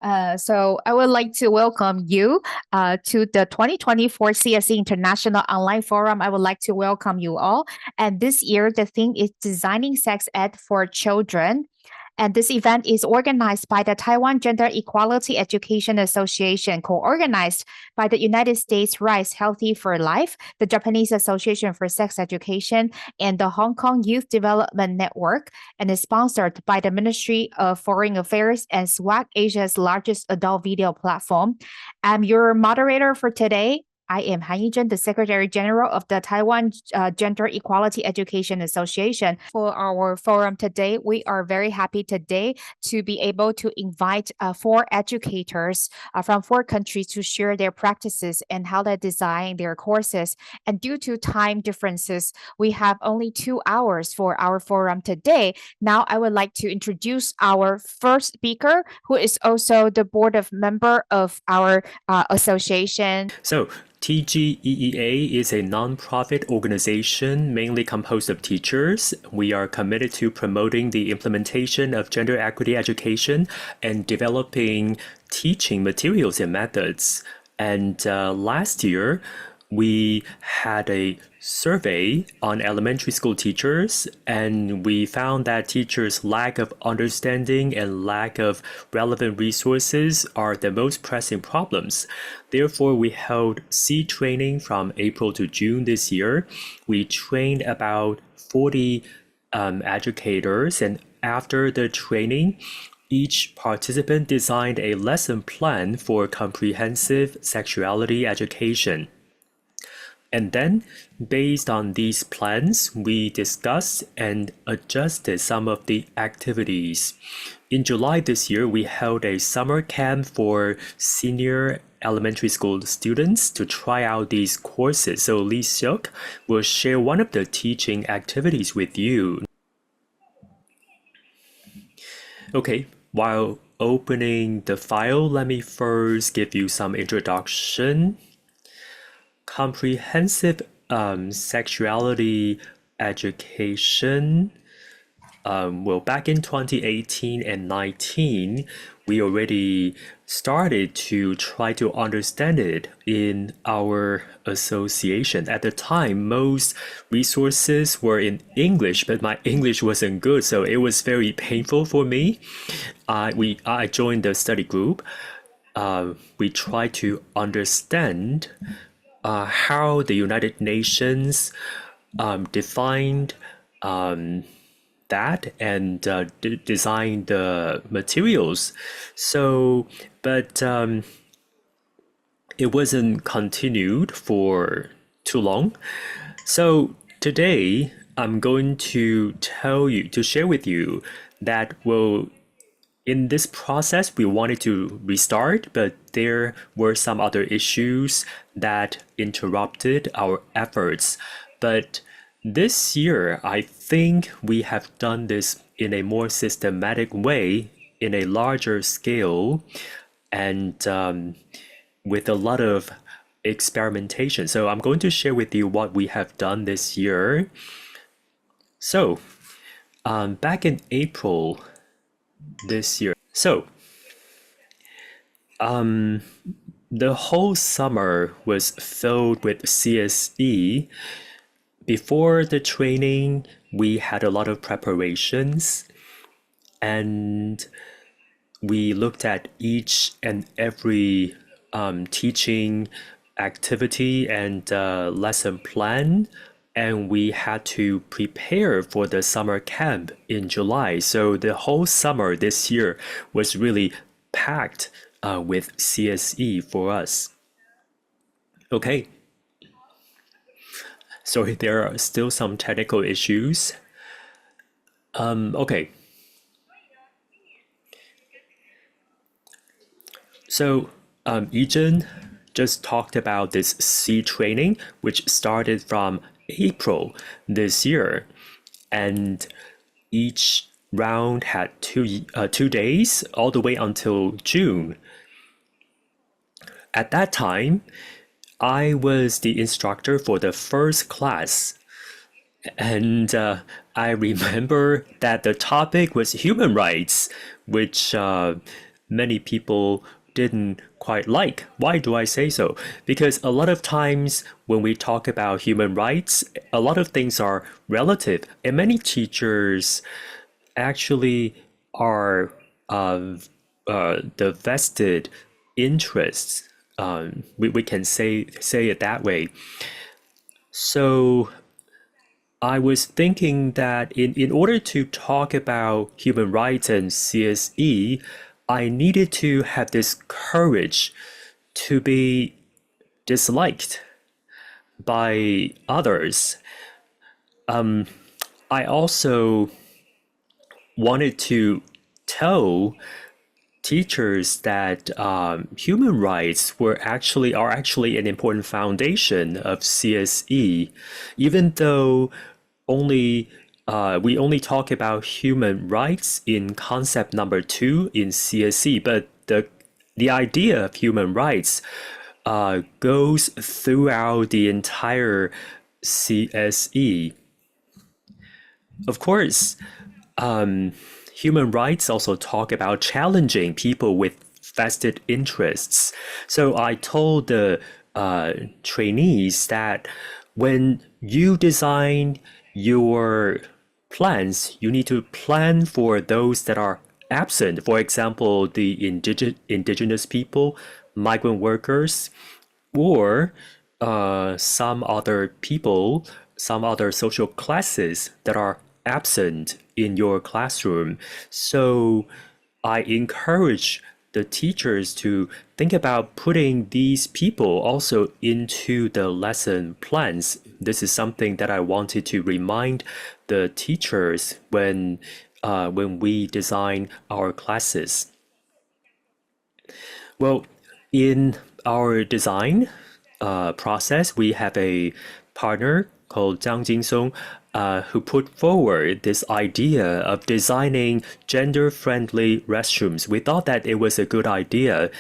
So I would like to welcome you to the 2024 CSE International Online Forum. I would like to welcome you all. And this year, the theme is Designing Sex Ed for Children. And this event is organized by the Taiwan Gender Equality Education Association, co-organized by the United States Rise Healthy for Life, the Japanese Association for Sex Education, and the Hong Kong Youth Development Network, and is sponsored by the Ministry of Foreign Affairs and SWAC, Asia's largest adult video platform. I'm your moderator for today. I am Han Yizhen, the Secretary General of the Taiwan Gender Equality Education Association. For our forum today, we are very happy today to be able to invite 4 educators from 4 countries to share their practices and how they design their courses. And due to time differences, we have only 2 hours for our forum today. Now, I would like to introduce our first speaker, who is also the board of member of our association. So, TGEEA is a non-profit organization mainly composed of teachers. We are committed to promoting the implementation of gender equity education and developing teaching materials and methods. And last year, we had a survey on elementary school teachers, and we found that teachers' lack of understanding and lack of relevant resources are the most pressing problems. Therefore, we held C training from April to June this year. We trained about 40 educators, and after the training, each participant designed a lesson plan for comprehensive sexuality education. And then, based on these plans, we discussed and adjusted some of the activities. In July this year, we held a summer camp for senior elementary school students to try out these courses. So Lee Siok will share one of the teaching activities with you. Okay, while opening the file, let me first give you some introduction. Comprehensive sexuality education. Well, back in 2018 and 19, we already started to try to understand it in our association. At the time, most resources were in English, but my English wasn't good, so it was very painful for me. I joined the study group. We tried to understand how the United Nations defined that and designed the materials. So, but it wasn't continued for too long. So today I'm going to share with you that in this process, we wanted to restart, but there were some other issues that interrupted our efforts. But this year, I think we have done this in a more systematic way, in a larger scale, and with a lot of experimentation. So I'm going to share with you what we have done this year. So, back in April this year. So, the whole summer was filled with CSE. Before the training, we had a lot of preparations, and we looked at each and every teaching activity and lesson plan. And we had to prepare for the summer camp in July. So the whole summer this year was really packed with CSE for us. Okay. Sorry, there are still some technical issues. Okay. So Yizhen just talked about this C training, which started from April this year, and each round had 2 days all the way until June. At that time, I was the instructor for the first class, and I remember that the topic was human rights, which many people didn't quite like. Why do I say so? Because a lot of times when we talk about human rights, a lot of things are relative, and many teachers actually are the vested interests. We can say it that way. So I was thinking that in order to talk about human rights and CSE, I needed to have this courage to be disliked by others. I also wanted to tell teachers that human rights are actually an important foundation of CSE, even though we only talk about human rights in concept number 2 in CSE, but the idea of human rights goes throughout the entire CSE. Of course, human rights also talk about challenging people with vested interests. So I told the trainees that when you design your plans, you need to plan for those that are absent. For example, the indigenous people, migrant workers, or some other people, some other social classes that are absent in your classroom. So I encourage the teachers to think about putting these people also into the lesson plans. This is something that I wanted to remind the teachers when we design our classes. Well, in our design process, we have a partner called Zhang Jinsong who put forward this idea of designing gender-friendly restrooms. We thought that it was a good idea.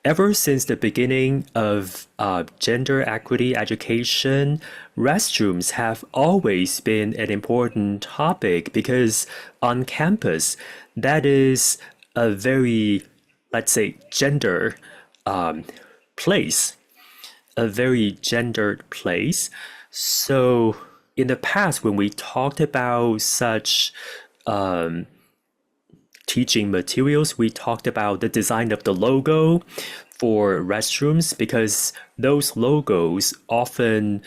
Ever since the beginning of gender equity education, restrooms have always been an important topic because on campus, that is a very, let's say, gender place, a very gendered place. So in the past, when we talked about such teaching materials, we talked about the design of the logo for restrooms because those logos often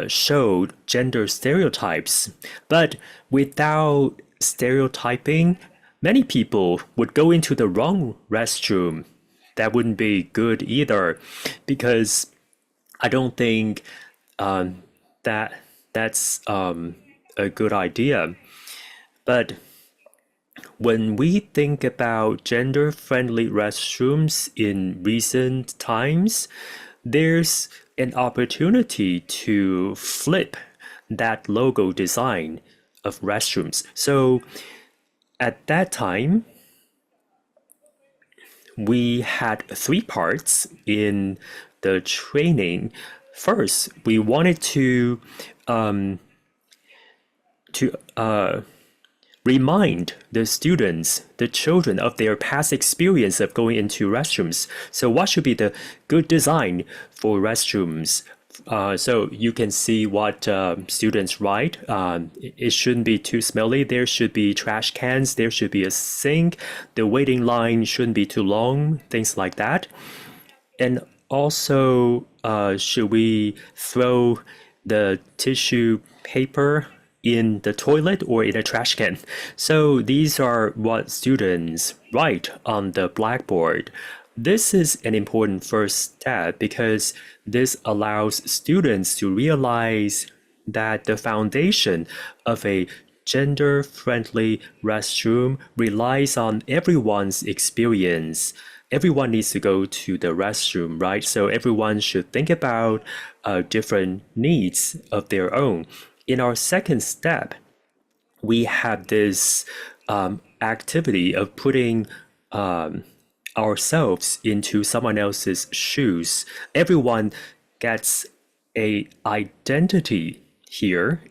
showed gender stereotypes. But without stereotyping, many people would go into the wrong restroom. That wouldn't be good either, because I don't think that's a good idea. But when we think about gender-friendly restrooms in recent times, there's an opportunity to flip that logo design of restrooms. So at that time, we had 3 parts in the training. First, we wanted to remind the students, the children, of their past experience of going into restrooms. So what should be the good design for restrooms? So you can see what students write. It shouldn't be too smelly. There should be trash cans. There should be a sink. The waiting line shouldn't be too long, things like that. And also, should we throw the tissue paper in the toilet or in a trash can? So these are what students write on the blackboard. This is an important first step because this allows students to realize that the foundation of a gender-friendly restroom relies on everyone's experience. Everyone needs to go to the restroom, right? So everyone should think about different needs of their own. In our second step, we have this activity of putting ourselves into someone else's shoes. Everyone gets a identity here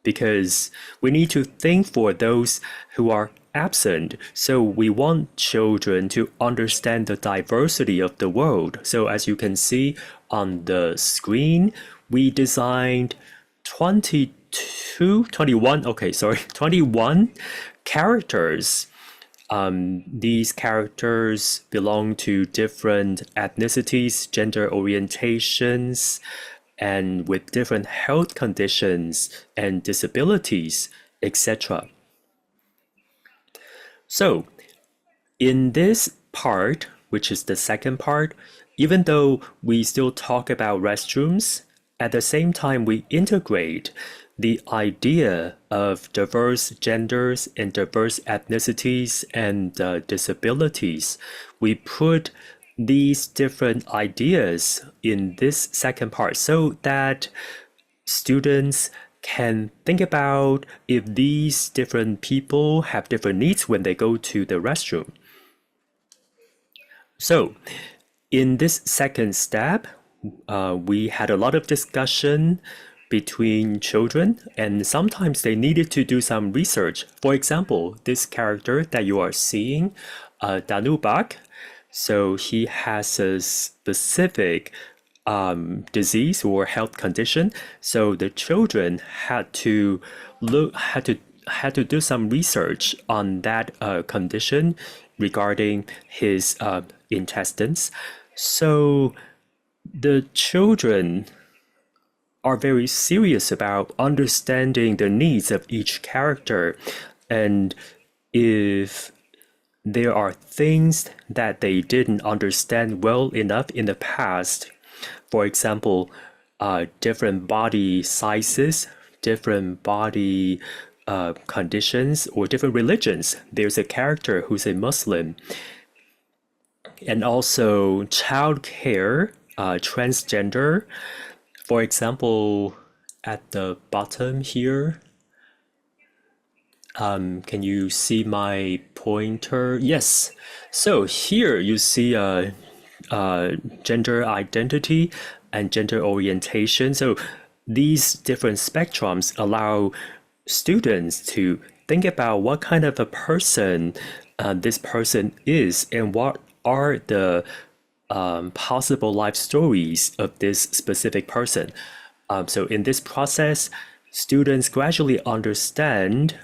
because we need to think for those who are absent. So we want children to understand the diversity of the world. So as you can see on the screen, we designed 21 characters. These characters belong to different ethnicities, gender orientations, and with different health conditions and disabilities, etc. So, in this part, which is the second part, even though we still talk about restrooms, at the same time we integrate the idea of diverse genders and diverse ethnicities and disabilities. We put these different ideas in this second part so that students can think about if these different people have different needs when they go to the restroom. So in this second step, we had a lot of discussion between children, and sometimes they needed to do some research. For example, this character that you are seeing, Danubak, so he has a specific disease or health condition. So the children had to do some research on that condition regarding his intestines. So the children are very serious about understanding the needs of each character, and if there are things that they didn't understand well enough in the past, for example, different body sizes, different body conditions, or different religions. There's a character who's a Muslim, and also child care, transgender. For example, at the bottom here, can you see my pointer? Yes. So here you see gender identity and gender orientation. So these different spectrums allow students to think about what kind of a person this person is and what are the possible life stories of this specific person. So in this process, students gradually understand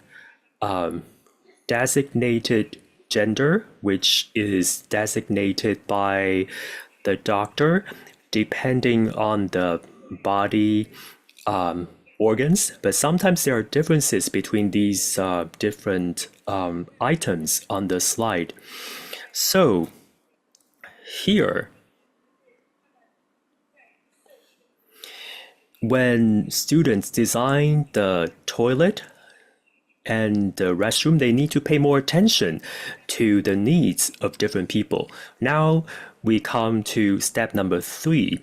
designated gender, which is designated by the doctor depending on the body organs, but sometimes there are differences between these different items on the slide. So here, when students design the toilet and the restroom, they need to pay more attention to the needs of different people. Now we come to step number 3.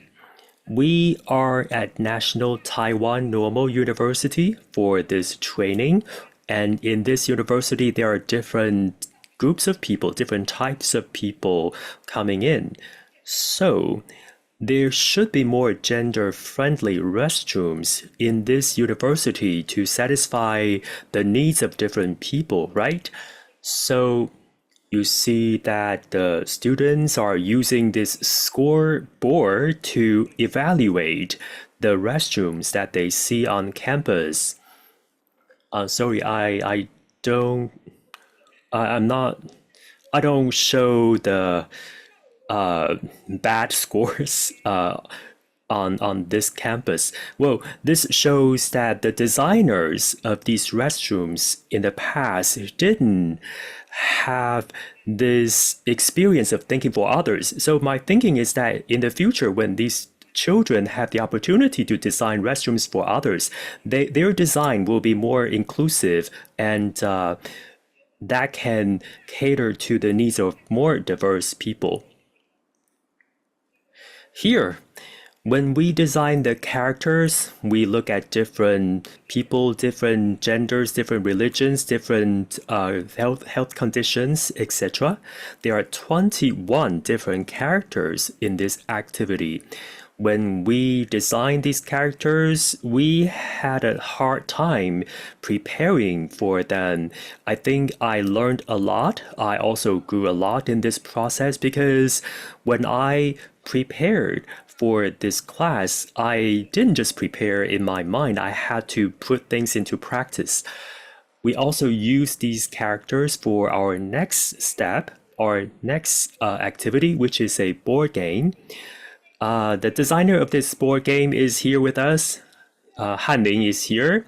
We are at National Taiwan Normal University for this training, and in this university there are different groups of people, different types of people coming in. So there should be more gender-friendly restrooms in this university to satisfy the needs of different people, right? So you see that the students are using this scoreboard to evaluate the restrooms that they see on campus. Sorry, I don't show the bad scores on this campus. Well, this shows that the designers of these restrooms in the past didn't have this experience of thinking for others. So my thinking is that in the future, when these children have the opportunity to design restrooms for others, their design will be more inclusive, and that can cater to the needs of more diverse people. Here, when we design the characters, we look at different people, different genders, different religions, different health conditions, etc. There are 21 different characters in this activity. when we designed these characters, we had a hard time preparing for them. I think I learned a lot. I also grew a lot in this process because when I prepared for this class, I didn't just prepare in my mind, I had to put things into practice. We also use these characters for our next step, our next activity, which is a board game. The designer of this board game is here with us. Hanling is here.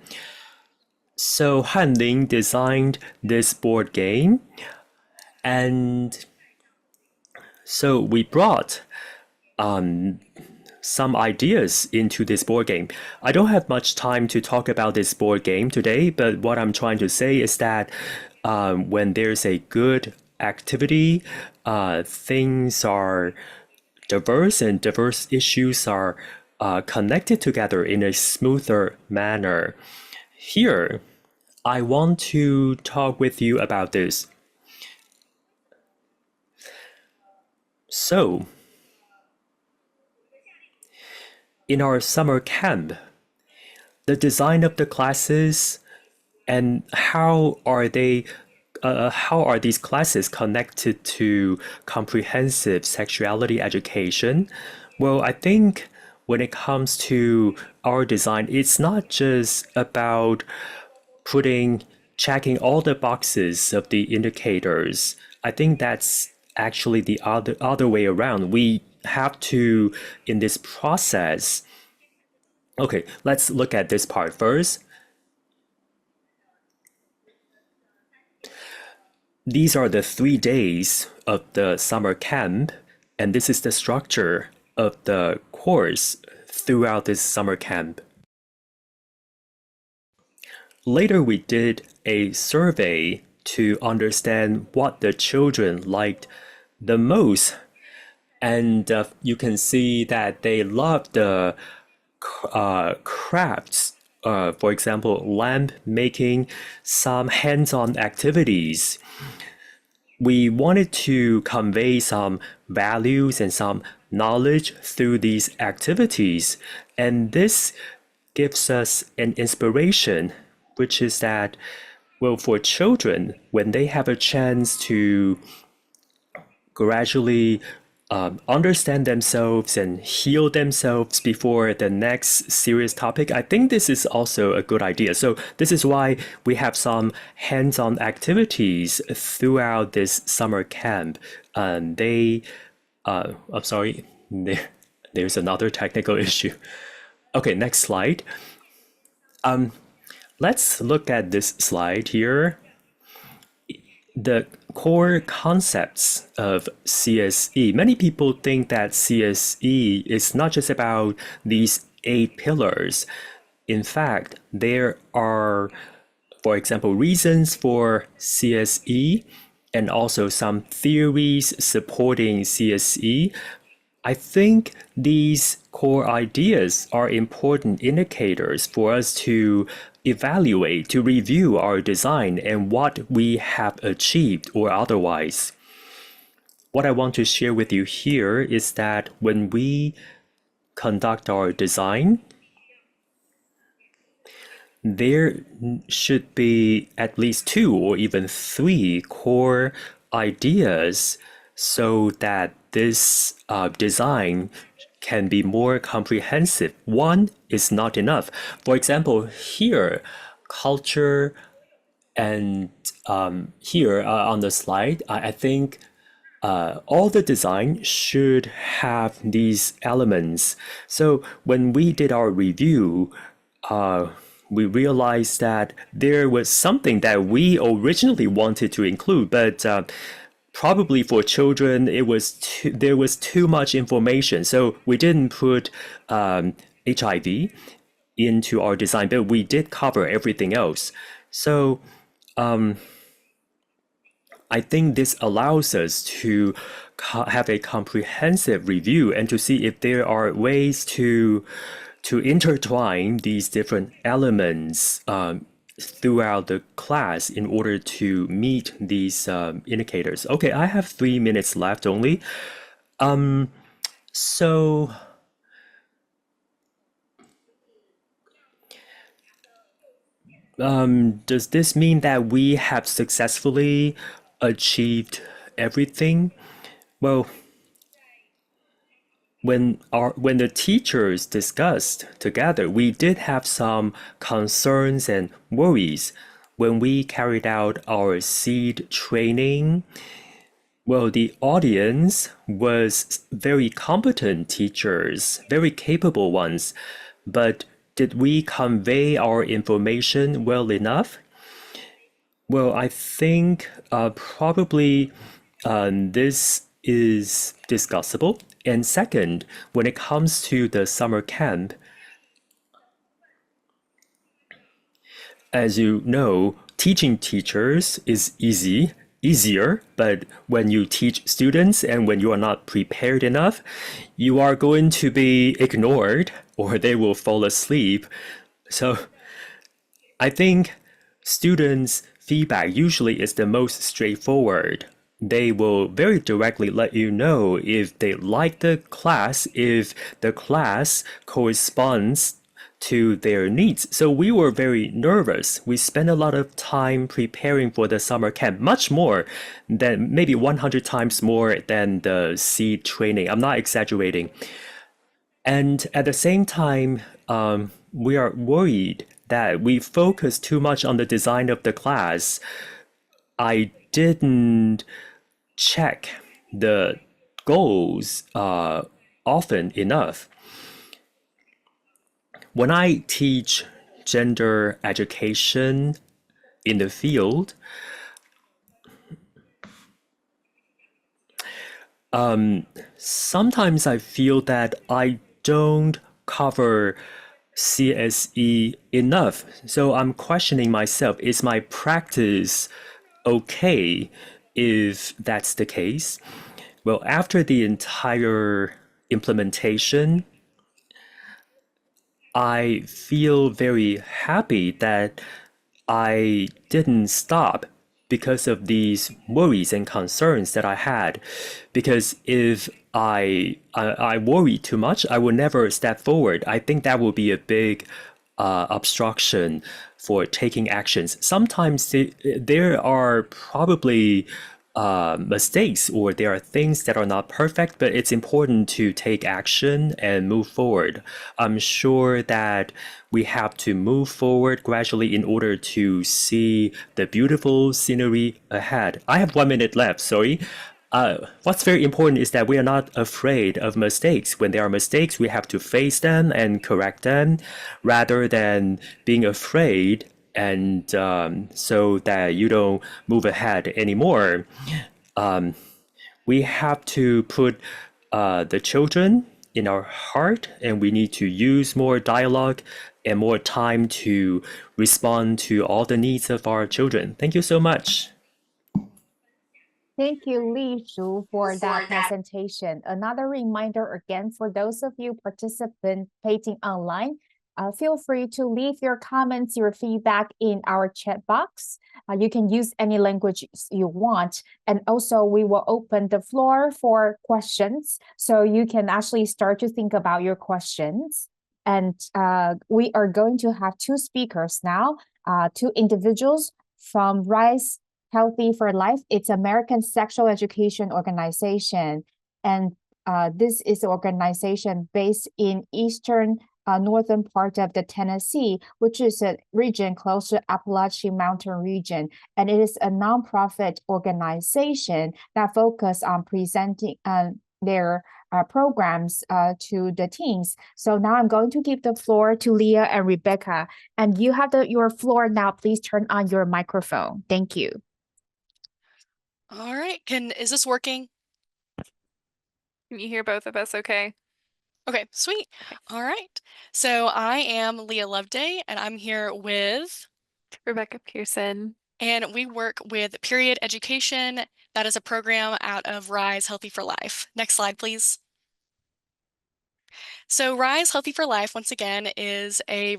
So Hanling designed this board game, and so we brought some ideas into this board game. I don't have much time to talk about this board game today, but what I'm trying to say is that when there's a good activity, things are diverse and diverse issues are connected together in a smoother manner. Here, I want to talk with you about this. So, in our summer camp, the design of the classes and how are these classes connected to comprehensive sexuality education? Well, I think when it comes to our design, it's not just about checking all the boxes of the indicators. I think that's actually the other way around. We have to, in this process, okay, let's look at this part first. These are the 3 days of the summer camp, and this is the structure of the course throughout this summer camp. Later, we did a survey to understand what the children liked the most, and you can see that they loved the crafts. For example, lamp making, some hands-on activities. We wanted to convey some values and some knowledge through these activities, and this gives us an inspiration, which is that, well, for children, when they have a chance to gradually understand themselves and heal themselves before the next serious topic, I think this is also a good idea. So this is why we have some hands-on activities throughout this summer camp. I'm sorry, there's another technical issue. Okay, next slide. Let's look at this slide here. The core concepts of CSE. Many people think that CSE is not just about these 8 pillars. In fact, there are, for example, reasons for CSE and also some theories supporting CSE. I think these core ideas are important indicators for us to evaluate, to review our design and what we have achieved or otherwise. What I want to share with you here is that when we conduct our design, there should be at least 2 or even 3 core ideas so that this design can be more comprehensive. One is not enough. For example, here, culture, and here on the slide, I think all the design should have these elements. So when we did our review, we realized that there was something that we originally wanted to include, but probably for children, there was too much information. So we didn't put HIV into our design, but we did cover everything else. So I think this allows us to have a comprehensive review and to see if there are ways to intertwine these different elements throughout the class in order to meet these indicators. Okay, I have 3 minutes left only. So Does this mean that we have successfully achieved everything? Well, when the teachers discussed together, we did have some concerns and worries when we carried out our seed training. Well, the audience was very competent teachers, very capable ones, but did we convey our information well enough? Well, I think probably this is discussable. And second, when it comes to the summer camp, as you know, teaching teachers is easier, but when you teach students and when you are not prepared enough, you are going to be ignored or they will fall asleep. So I think students' feedback usually is the most straightforward. They will very directly let you know if they like the class, if the class corresponds to their needs. So we were very nervous. We spent a lot of time preparing for the summer camp, much more than maybe 100 times more than the seed training. I'm not exaggerating. And at the same time, we are worried that we focus too much on the design of the class. I didn't check the goals often enough. When I teach gender education in the field, sometimes I feel that I don't cover CSE enough. So I'm questioning myself, is my practice okay if that's the case? Well, after the entire implementation, I feel very happy that I didn't stop because of these worries and concerns that I had. Because if I worry too much, I will never step forward. I think that will be a big obstruction for taking actions. Sometimes there are probably mistakes or there are things that are not perfect, but it's important to take action and move forward. I'm sure that we have to move forward gradually in order to see the beautiful scenery ahead. I have 1 minute left, sorry. What's very important is that we are not afraid of mistakes. When there are mistakes, we have to face them and correct them rather than being afraid and so that you don't move ahead anymore. We have to put the children in our heart, and we need to use more dialogue and more time to respond to all the needs of our children. Thank you so much. Thank you, Li Shu, for that presentation. Another reminder again for those of you participating online, feel free to leave your comments, your feedback in our chat box. You can use any language you want. And also we will open the floor for questions. So you can actually start to think about your questions. And we are going to have two speakers now, two individuals from Rise Healthy for Life. It's American Sexual Education Organization. And this is an organization based in eastern northern part of the Tennessee, which is a region close to Appalachia Mountain region. And it is a nonprofit organization that focus on presenting their programs to the teens. So now I'm going to give the floor to Leah and Rebecca. And you have your floor now. Please turn on your microphone. Thank you. All right, is this working? Can you hear both of us okay? Okay, sweet. All right. So I am Leah Loveday, and I'm here with Rebecca Pearson. And we work with Period Education. That is a program out of Rise Healthy for Life. Next slide, please. So Rise Healthy for Life, once again, is a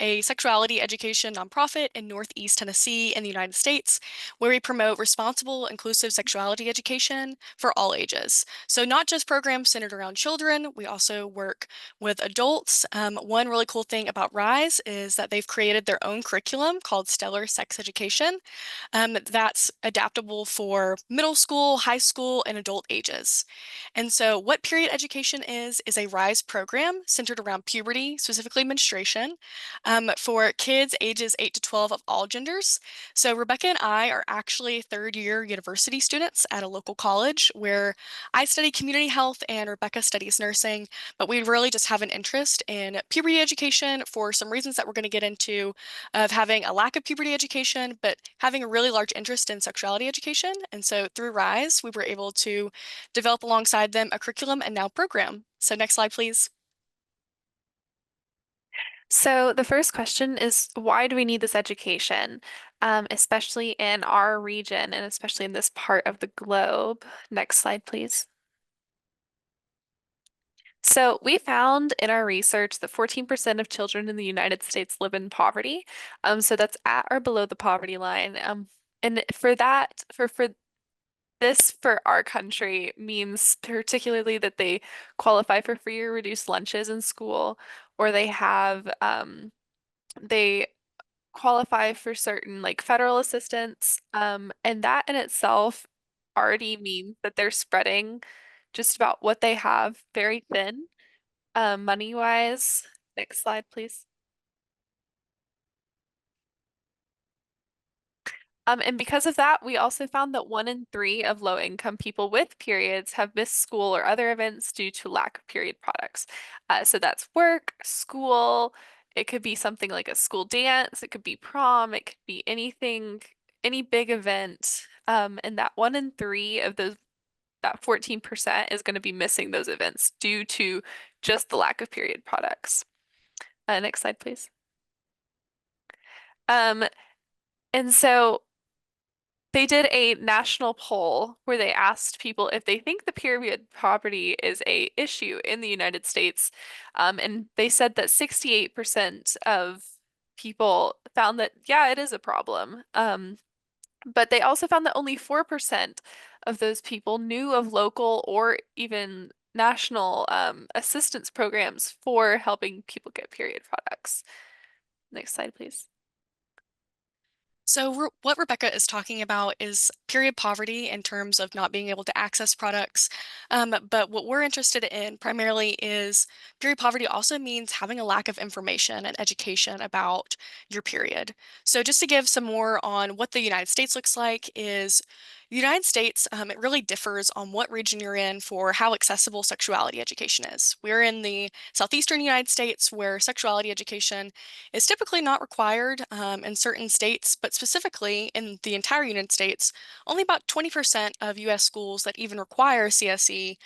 a sexuality education nonprofit in Northeast Tennessee in the United States, where we promote responsible, inclusive sexuality education for all ages. So not just programs centered around children, we also work with adults. One really cool thing about RISE is that they've created their own curriculum called Stellar Sex Education that's adaptable for middle school, high school, and adult ages. And so what period education is a RISE program centered around puberty, specifically menstruation, for kids ages 8 to 12 of all genders. So Rebecca and I are actually third-year university students at a local college where I study community health and Rebecca studies nursing, but we really just have an interest in puberty education for some reasons that we're going to get into, of having a lack of puberty education, but having a really large interest in sexuality education. And so through RISE, we were able to develop alongside them a curriculum and now program. So next slide, please. So the first question is, why do we need this education, especially in our region and especially in this part of the globe? Next slide, please. So we found in our research that 14% of children in the United States live in poverty. So that's at or below the poverty line. And for this for our country means particularly that they qualify for free or reduced lunches in school, or they qualify for certain like federal assistance. And that in itself already means that they're spreading just about what they have very thin, money-wise. Next slide, please. And because of that, we also found that 1 in 3 of low-income people with periods have missed school or other events due to lack of period products. So that's work, school, it could be something like a school dance, it could be prom, it could be anything, any big event. And that 1 in 3 of those, that 14% is going to be missing those events due to just the lack of period products. Next slide, please. And so they did a national poll where they asked people if they think the period poverty is a issue in the United States. And they said that 68% of people found that, yeah, it is a problem. But they also found that only 4% of those people knew of local or even national assistance programs for helping people get period products. Next slide, please. So what Rebecca is talking about is period poverty in terms of not being able to access products. But what we're interested in primarily is period poverty also means having a lack of information and education about your period. So just to give some more on what the United States looks like is the United States, it really differs on what region you're in for how accessible sexuality education is. We're in the southeastern United States where sexuality education is typically not required in certain states, but specifically in the entire United States, only about 20% of US schools that even require CSE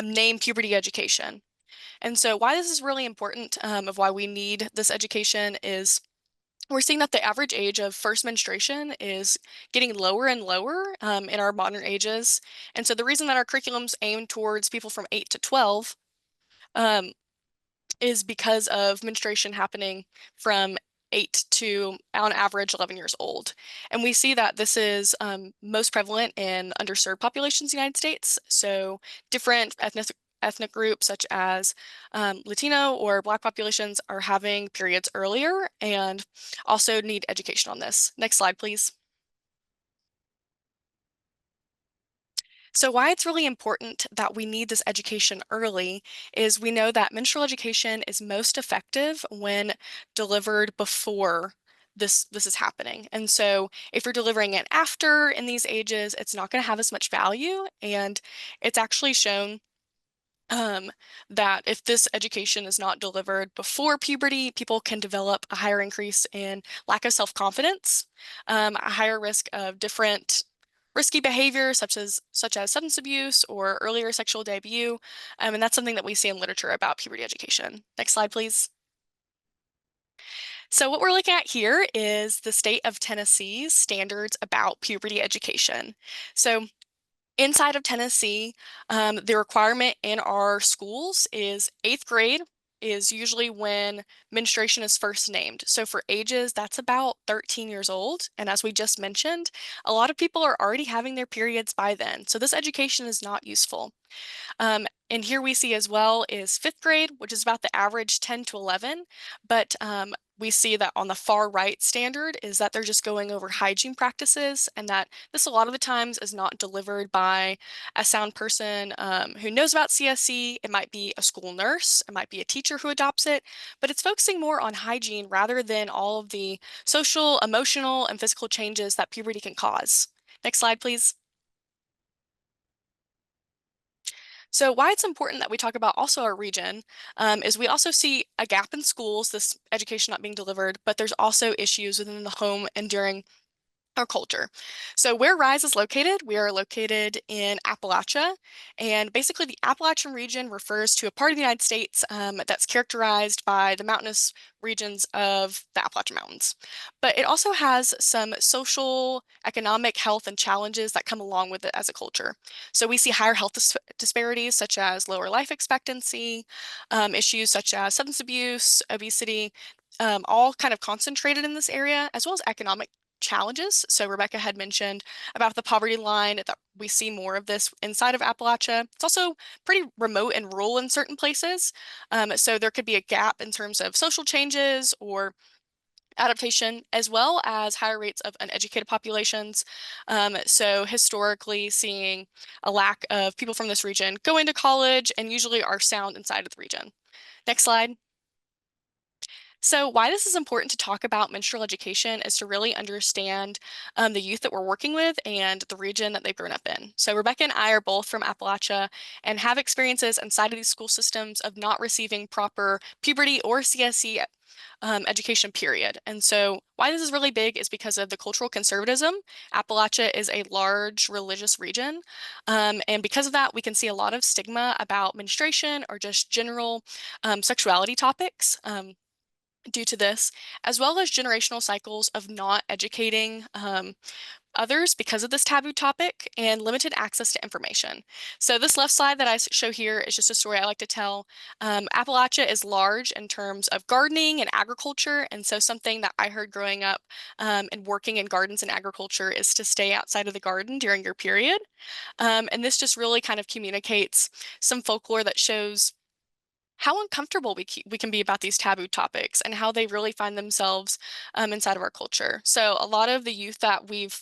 name puberty education. And so why this is really important of why we need this education is we're seeing that the average age of first menstruation is getting lower and lower in our modern ages. And so the reason that our curriculums aim towards people from 8 to 12 um, is because of menstruation happening from 8 to, on average, 11 years old. And we see that this is most prevalent in underserved populations in the United States. So different ethnic groups such as Latino or Black populations are having periods earlier and also need education on this. Next slide, please. So why it's really important that we need this education early is we know that menstrual education is most effective when delivered before this is happening. And so if you're delivering it after in these ages, it's not going to have as much value. And it's actually shown that if this education is not delivered before puberty, people can develop a higher increase in lack of self-confidence, a higher risk of different risky behaviors such as substance abuse or earlier sexual debut. And that's something that we see in literature about puberty education. Next slide, please. So what we're looking at here is the state of Tennessee's standards about puberty education. So inside of Tennessee, the requirement in our schools is 8th grade is usually when menstruation is first named. So for ages, that's about 13 years old. And as we just mentioned, a lot of people are already having their periods by then. So this education is not useful. And here we see as well is fifth grade, which is about the average 10 to 11. But we see that on the far right standard is that they're just going over hygiene practices, and that this a lot of the times is not delivered by a sound person who knows about CSE. It might be a school nurse, it might be a teacher who adopts it, but it's focusing more on hygiene rather than all of the social, emotional, and physical changes that puberty can cause. Next slide, please. So why it's important that we talk about also our region is we also see a gap in schools, this education not being delivered, but there's also issues within the home and during our culture. So where RISE is located, we are located in Appalachia, and basically the Appalachian region refers to a part of the United States that's characterized by the mountainous regions of the Appalachian Mountains. But it also has some social, economic, health, and challenges that come along with it as a culture. So we see higher health disparities such as lower life expectancy, issues such as substance abuse, obesity, all kind of concentrated in this area, as well as economic challenges. So Rebecca had mentioned about the poverty line, that we see more of this inside of Appalachia. It's also pretty remote and rural in certain places. So there could be a gap in terms of social changes or adaptation, as well as higher rates of uneducated populations. So historically seeing a lack of people from this region going to college and usually are sound inside of the region. Next slide. So why this is important to talk about menstrual education is to really understand the youth that we're working with and the region that they've grown up in. So Rebecca and I are both from Appalachia and have experiences inside of these school systems of not receiving proper puberty or CSE education, period. And so why this is really big is because of the cultural conservatism. Appalachia is a large religious region. And because of that, we can see a lot of stigma about menstruation or just general sexuality topics. Due to this, as well as generational cycles of not educating others because of this taboo topic and limited access to information. So this left slide that I show here is just a story I like to tell. Appalachia is large in terms of gardening and agriculture, and so something that I heard growing up and working in gardens and agriculture is to stay outside of the garden during your period. And this just really kind of communicates some folklore that shows how uncomfortable we can be about these taboo topics and how they really find themselves inside of our culture. So a lot of the youth that we've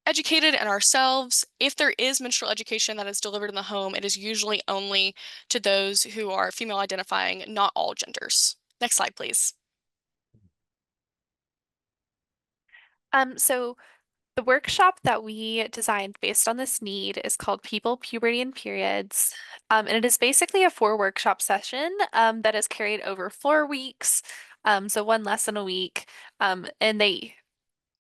educated and ourselves, if there is menstrual education that is delivered in the home, it is usually only to those who are female identifying, not all genders. Next slide, please. So the workshop that we designed based on this need is called People, Puberty, and Periods. And it is basically a 4 workshop session that is carried over 4 weeks. So one lesson a week. And they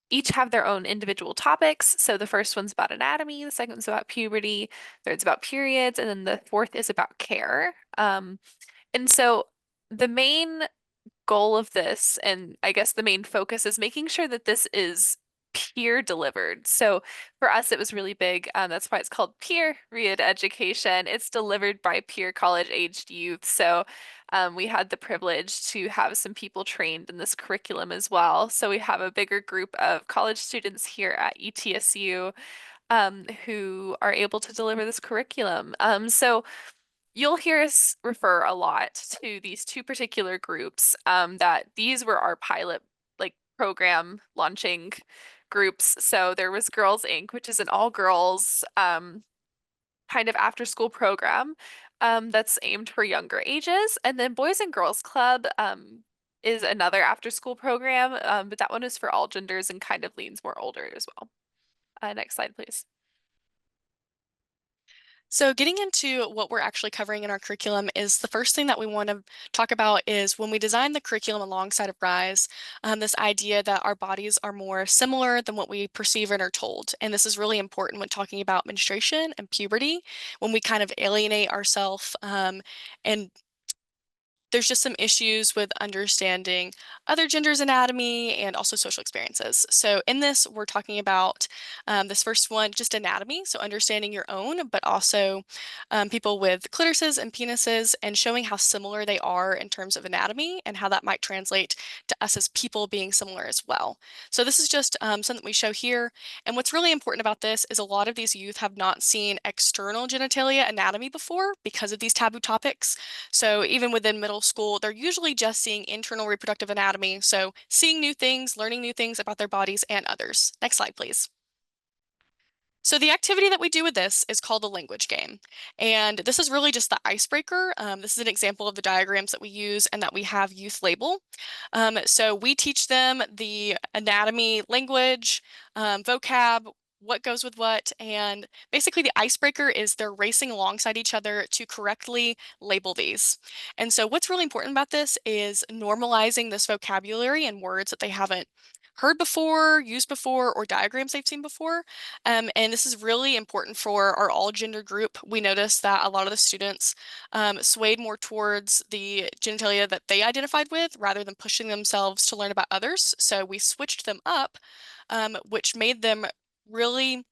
each have their own individual topics. So the first one's about anatomy, the second one's about puberty, third's about periods, and then the fourth is about care. And so the main goal of this, and I guess the main focus, is making sure that this is peer delivered. So for us, it was really big. That's why it's called PEER-iod education. It's delivered by peer college-aged youth. So we had the privilege to have some people trained in this curriculum as well. So we have a bigger group of college students here at ETSU who are able to deliver this curriculum. So you'll hear us refer a lot to these 2 particular groups, that these were our pilot program launching groups. So there was Girls Inc., which is an all girls kind of after school program that's aimed for younger ages. And then Boys and Girls Club is another after school program, but that one is for all genders and kind of leans more older as well. Next slide, please. So getting into what we're actually covering in our curriculum is the first thing that we want to talk about is when we design the curriculum alongside of RISE, this idea that our bodies are more similar than what we perceive and are told. And this is really important when talking about menstruation and puberty, when we kind of alienate ourselves and there's just some issues with understanding other genders' anatomy and also social experiences. So in this, we're talking about this first one, just anatomy, so understanding your own, but also people with clitorises and penises and showing how similar they are in terms of anatomy and how that might translate to us as people being similar as well. So this is just something we show here. And what's really important about this is a lot of these youth have not seen external genitalia anatomy before because of these taboo topics. So even within middle school, they're usually just seeing internal reproductive anatomy. So seeing new things, learning new things about their bodies and others. Next slide, please. So the activity that we do with this is called the language game. And this is really just the icebreaker. This is an example of the diagrams that we use and that we have youth label. So we teach them the anatomy, language, vocab, what goes with what, and basically the icebreaker is they're racing alongside each other to correctly label these. And so what's really important about this is normalizing this vocabulary and words that they haven't heard before, used before, or diagrams they've seen before. And this is really important for our all gender group. We noticed that a lot of the students swayed more towards the genitalia that they identified with rather than pushing themselves to learn about others. So we switched them up, which made them really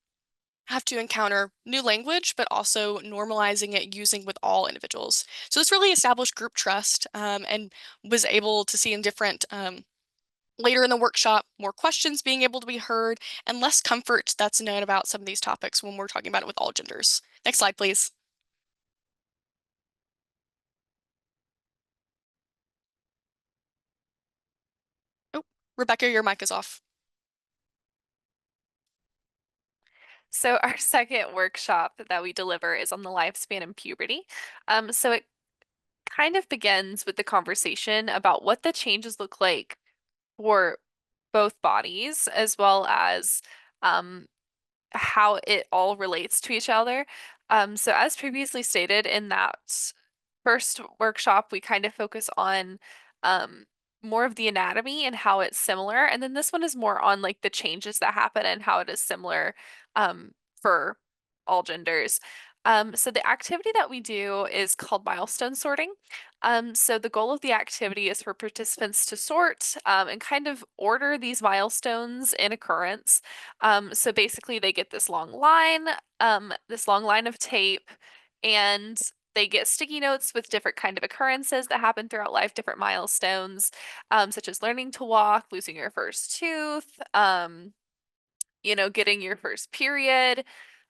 have to encounter new language, but also normalizing it using with all individuals. So this really established group trust and was able to see in different later in the workshop, more questions being able to be heard and less comfort that's known about some of these topics when we're talking about it with all genders. Next slide, please. Oh, Rebecca, your mic is off. So our second workshop that we deliver is on the lifespan and puberty. So it kind of begins with the conversation about what the changes look like for both bodies, as well as how it all relates to each other. So as previously stated in that first workshop, we kind of focus on more of the anatomy and how it's similar. And then this one is more on like the changes that happen and how it is similar for all genders. So the activity that we do is called milestone sorting. So the goal of the activity is for participants to sort and kind of order these milestones in occurrence. So basically they get this long line of tape, and they get sticky notes with different kind of occurrences that happen throughout life, different milestones, such as learning to walk, losing your first tooth, getting your first period.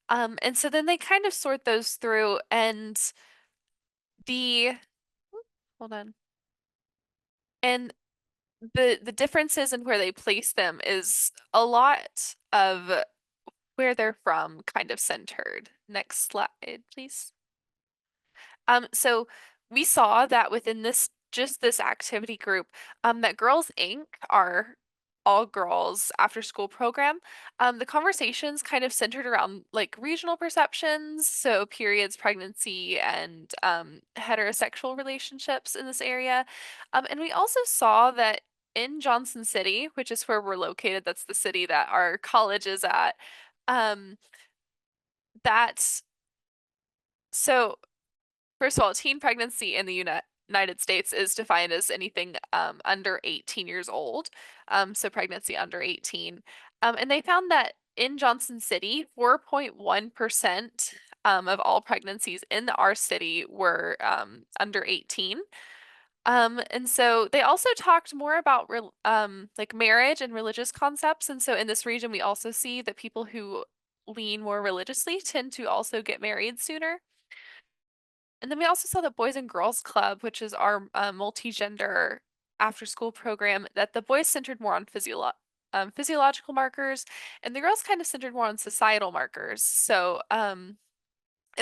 And so then they kind of sort those through, and the hold on. And the differences in where they place them is a lot of where they're from kind of centered. Next slide, please. So we saw that within this activity group, that Girls Inc. our all girls after school program, the conversations kind of centered around like regional perceptions, so periods, pregnancy, and heterosexual relationships in this area. And we also saw that in Johnson City, which is where we're located, that's the city that our college is at, that's so first of all, teen pregnancy in the United States is defined as anything under 18 years old, so pregnancy under 18. And they found that in Johnson City, 4.1% of all pregnancies in our city were under 18. And so they also talked more about like marriage and religious concepts. And so in this region, we also see that people who lean more religiously tend to also get married sooner. And then we also saw the Boys and Girls Club, which is our multi-gender after-school program, that the boys centered more on physiological markers, and the girls kind of centered more on societal markers. So, and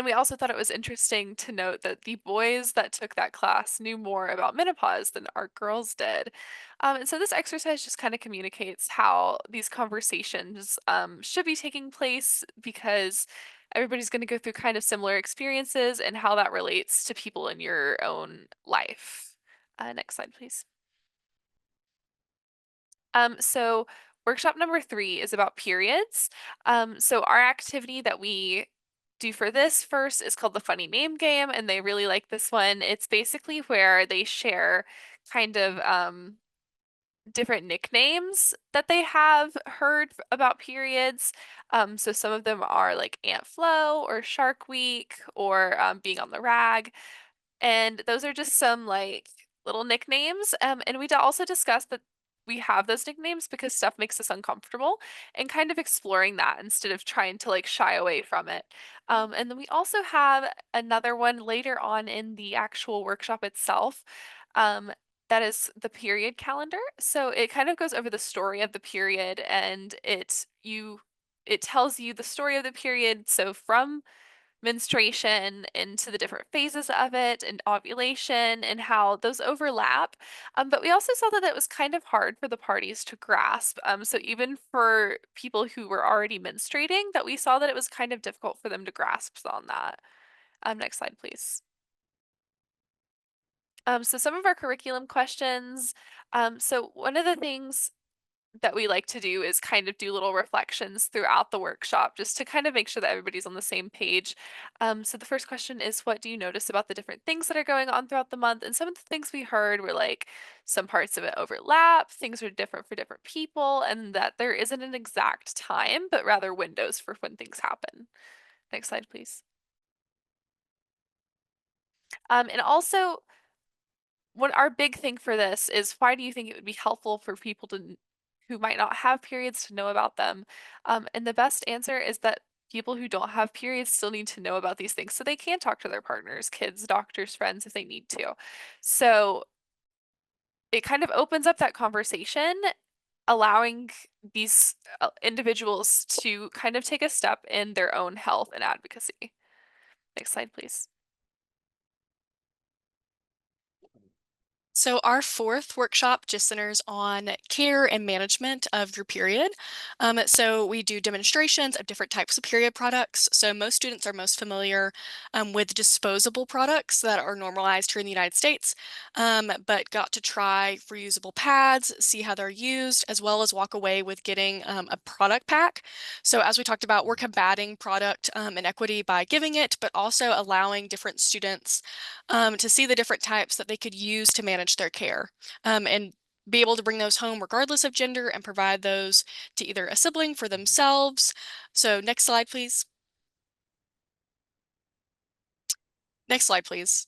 we also thought it was interesting to note that the boys that took that class knew more about menopause than our girls did. And so this exercise just kind of communicates how these conversations should be taking place, because everybody's going to go through kind of similar experiences and how that relates to people in your own life. Next slide, please. So workshop number 3 is about periods. So our activity that we do for this first is called the funny name game, and they really like this one. It's basically where they share kind of different nicknames that they have heard about periods. So some of them are like Ant Flo or Shark Week or being on the rag. And those are just some like little nicknames. And we also discussed that we have those nicknames because stuff makes us uncomfortable and kind of exploring that instead of trying to like shy away from it. And then we also have another one later on in the actual workshop itself. That is the period calendar. So it kind of goes over the story of the period and it tells you the story of the period. So from menstruation into the different phases of it and ovulation and how those overlap. But we also saw that it was kind of hard for the parties to grasp. So even for people who were already menstruating, that we saw that it was kind of difficult for them to grasp on that. Next slide, please. So some of our curriculum questions. So one of the things that we like to do is kind of do little reflections throughout the workshop just to kind of make sure that everybody's on the same page. So the first question is, what do you notice about the different things that are going on throughout the month? And some of the things we heard were like some parts of it overlap, things are different for different people, and that there isn't an exact time, but rather windows for when things happen. Next slide, please. And also, our big thing for this is, why do you think it would be helpful for people who might not have periods to know about them? And the best answer is that people who don't have periods still need to know about these things so they can talk to their partners, kids, doctors, friends if they need to. So it kind of opens up that conversation, allowing these individuals to kind of take a step in their own health and advocacy. Next slide, please. So our fourth workshop just centers on care and management of your period. So we do demonstrations of different types of period products. So most students are most familiar with disposable products that are normalized here in the United States, but got to try reusable pads, see how they're used, as well as walk away with getting a product pack. So as we talked about, we're combating product inequity by giving it, but also allowing different students to see the different types that they could use to manage their care, and be able to bring those home regardless of gender and provide those to either a sibling for themselves. So next slide, please. Next slide, please.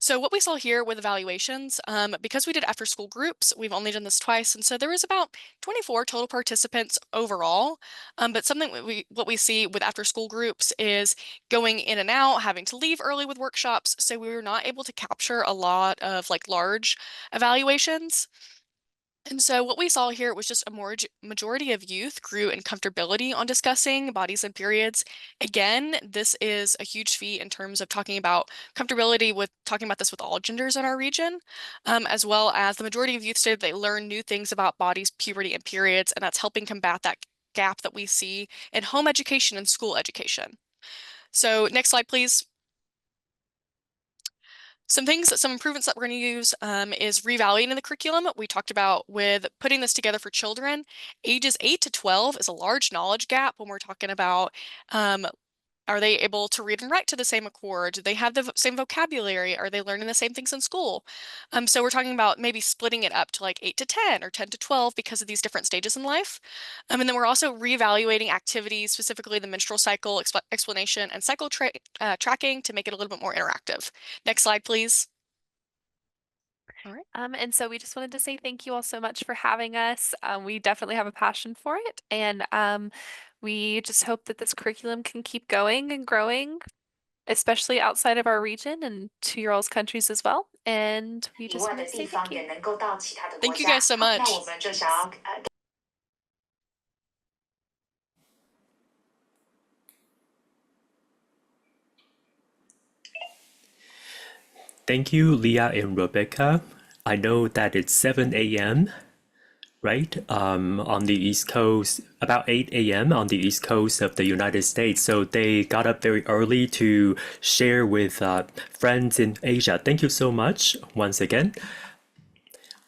So what we saw here with evaluations, because we did after school groups, we've only done this twice, and so there was about 24 total participants overall. But something what we see with after school groups is going in and out, having to leave early with workshops, so we were not able to capture a lot of like large evaluations. And so what we saw here was just a majority of youth grew in comfortability on discussing bodies and periods. Again, this is a huge feat in terms of talking about comfortability with talking about this with all genders in our region, as well as the majority of youth stated they learn new things about bodies, puberty, and periods, and that's helping combat that gap that we see in home education and school education. So next slide, please. Some improvements that we're going to use is reevaluating the curriculum. We talked about with putting this together for children. Ages 8 to 12 is a large knowledge gap when we're talking about are they able to read and write to the same accord? Do they have the same vocabulary? Are they learning the same things in school? So we're talking about maybe splitting it up to like 8 to 10 or 10 to 12 because of these different stages in life. And then we're also reevaluating activities, specifically the menstrual cycle explanation and cycle tracking to make it a little bit more interactive. Next slide, please. All right. And so we just wanted to say thank you all so much for having us. We definitely have a passion for it, and we just hope that this curriculum can keep going and growing, especially outside of our region and to your all's countries as well. And we just want to say thank you. Thank you guys so much. Thank you, Leah and Rebecca. I know that it's 7 a.m., right? On the East Coast, about 8 a.m. on the East Coast of the United States. So they got up very early to share with friends in Asia. Thank you so much once again.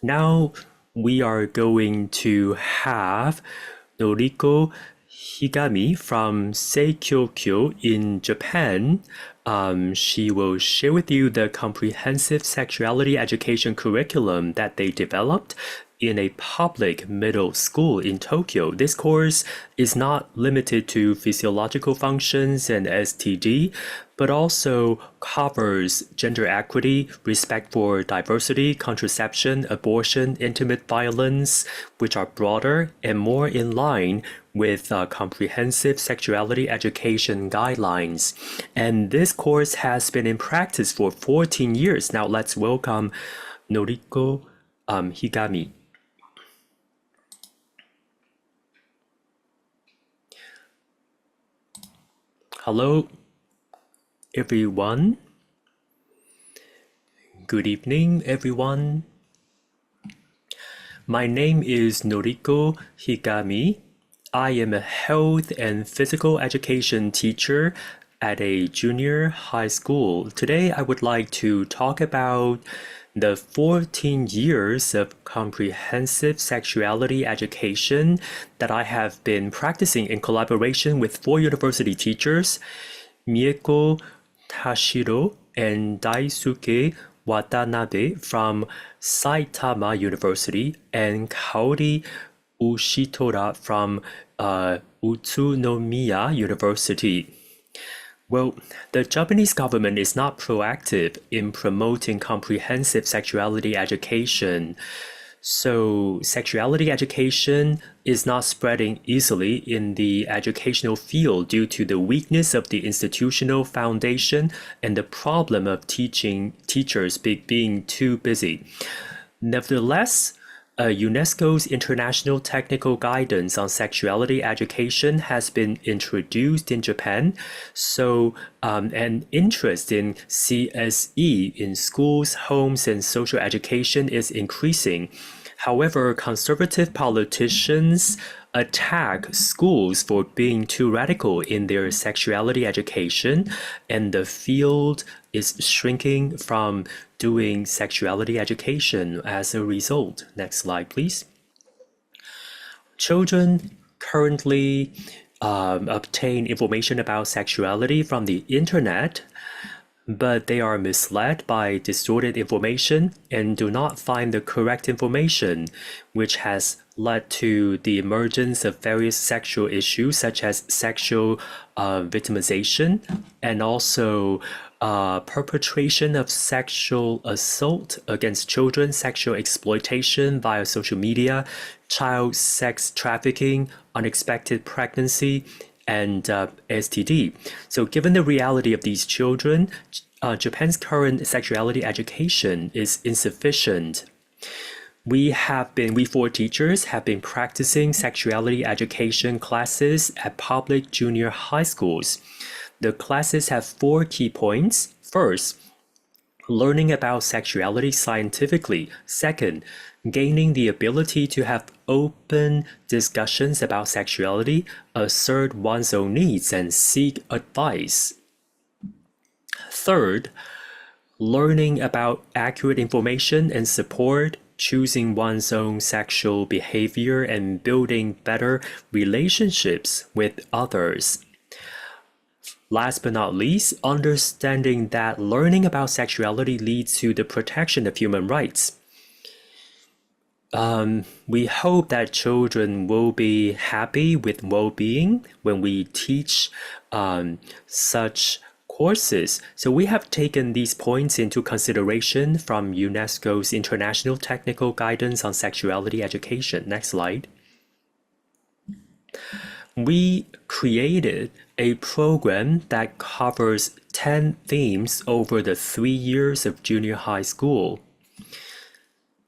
Now we are going to have Noriko HIGAMI from Seikyo in Japan. She will share with you the comprehensive sexuality education curriculum that they developed in a public middle school in Tokyo. This course is not limited to physiological functions and STD, but also covers gender equity, respect for diversity, contraception, abortion, intimate violence, which are broader and more in line with comprehensive sexuality education guidelines. And this course has been in practice for 14 years. Now let's welcome Noriko HIGAMI. Hello, everyone. Good evening, everyone. My name is Noriko HIGAMI. I am a health and physical education teacher at a junior high school. Today, I would like to talk about the 14 years of comprehensive sexuality education that I have been practicing in collaboration with 4 university teachers, Mieko Tashiro and Daisuke Watanabe from Saitama University and Kaori Ushitora from Utsunomiya University. Well, the Japanese government is not proactive in promoting comprehensive sexuality education. So sexuality education is not spreading easily in the educational field due to the weakness of the institutional foundation and the problem of teachers being too busy. Nevertheless, UNESCO's International Technical Guidance on Sexuality Education has been introduced in Japan, so an interest in CSE in schools, homes, and social education is increasing. However, conservative politicians attack schools for being too radical in their sexuality education, and the field is shrinking from doing sexuality education as a result. Next slide, please. Children currently obtain information about sexuality from the internet, but they are misled by distorted information and do not find the correct information, which has led to the emergence of various sexual issues such as sexual victimization and also perpetration of sexual assault against children, sexual exploitation via social media, child sex trafficking, unexpected pregnancy, and STD. So given the reality of these children, Japan's current sexuality education is insufficient. We 4 teachers have been practicing sexuality education classes at public junior high schools. The classes have 4 key points. First, learning about sexuality scientifically. Second, gaining the ability to have open discussions about sexuality, assert one's own needs, and seek advice. Third, learning about accurate information and support, choosing one's own sexual behavior, and building better relationships with others. Last but not least, understanding that learning about sexuality leads to the protection of human rights. We hope that children will be happy with well-being when we teach such courses. So we have taken these points into consideration from UNESCO's International Technical Guidance on Sexuality Education. Next slide. We created a program that covers 10 themes over the 3 years of junior high school.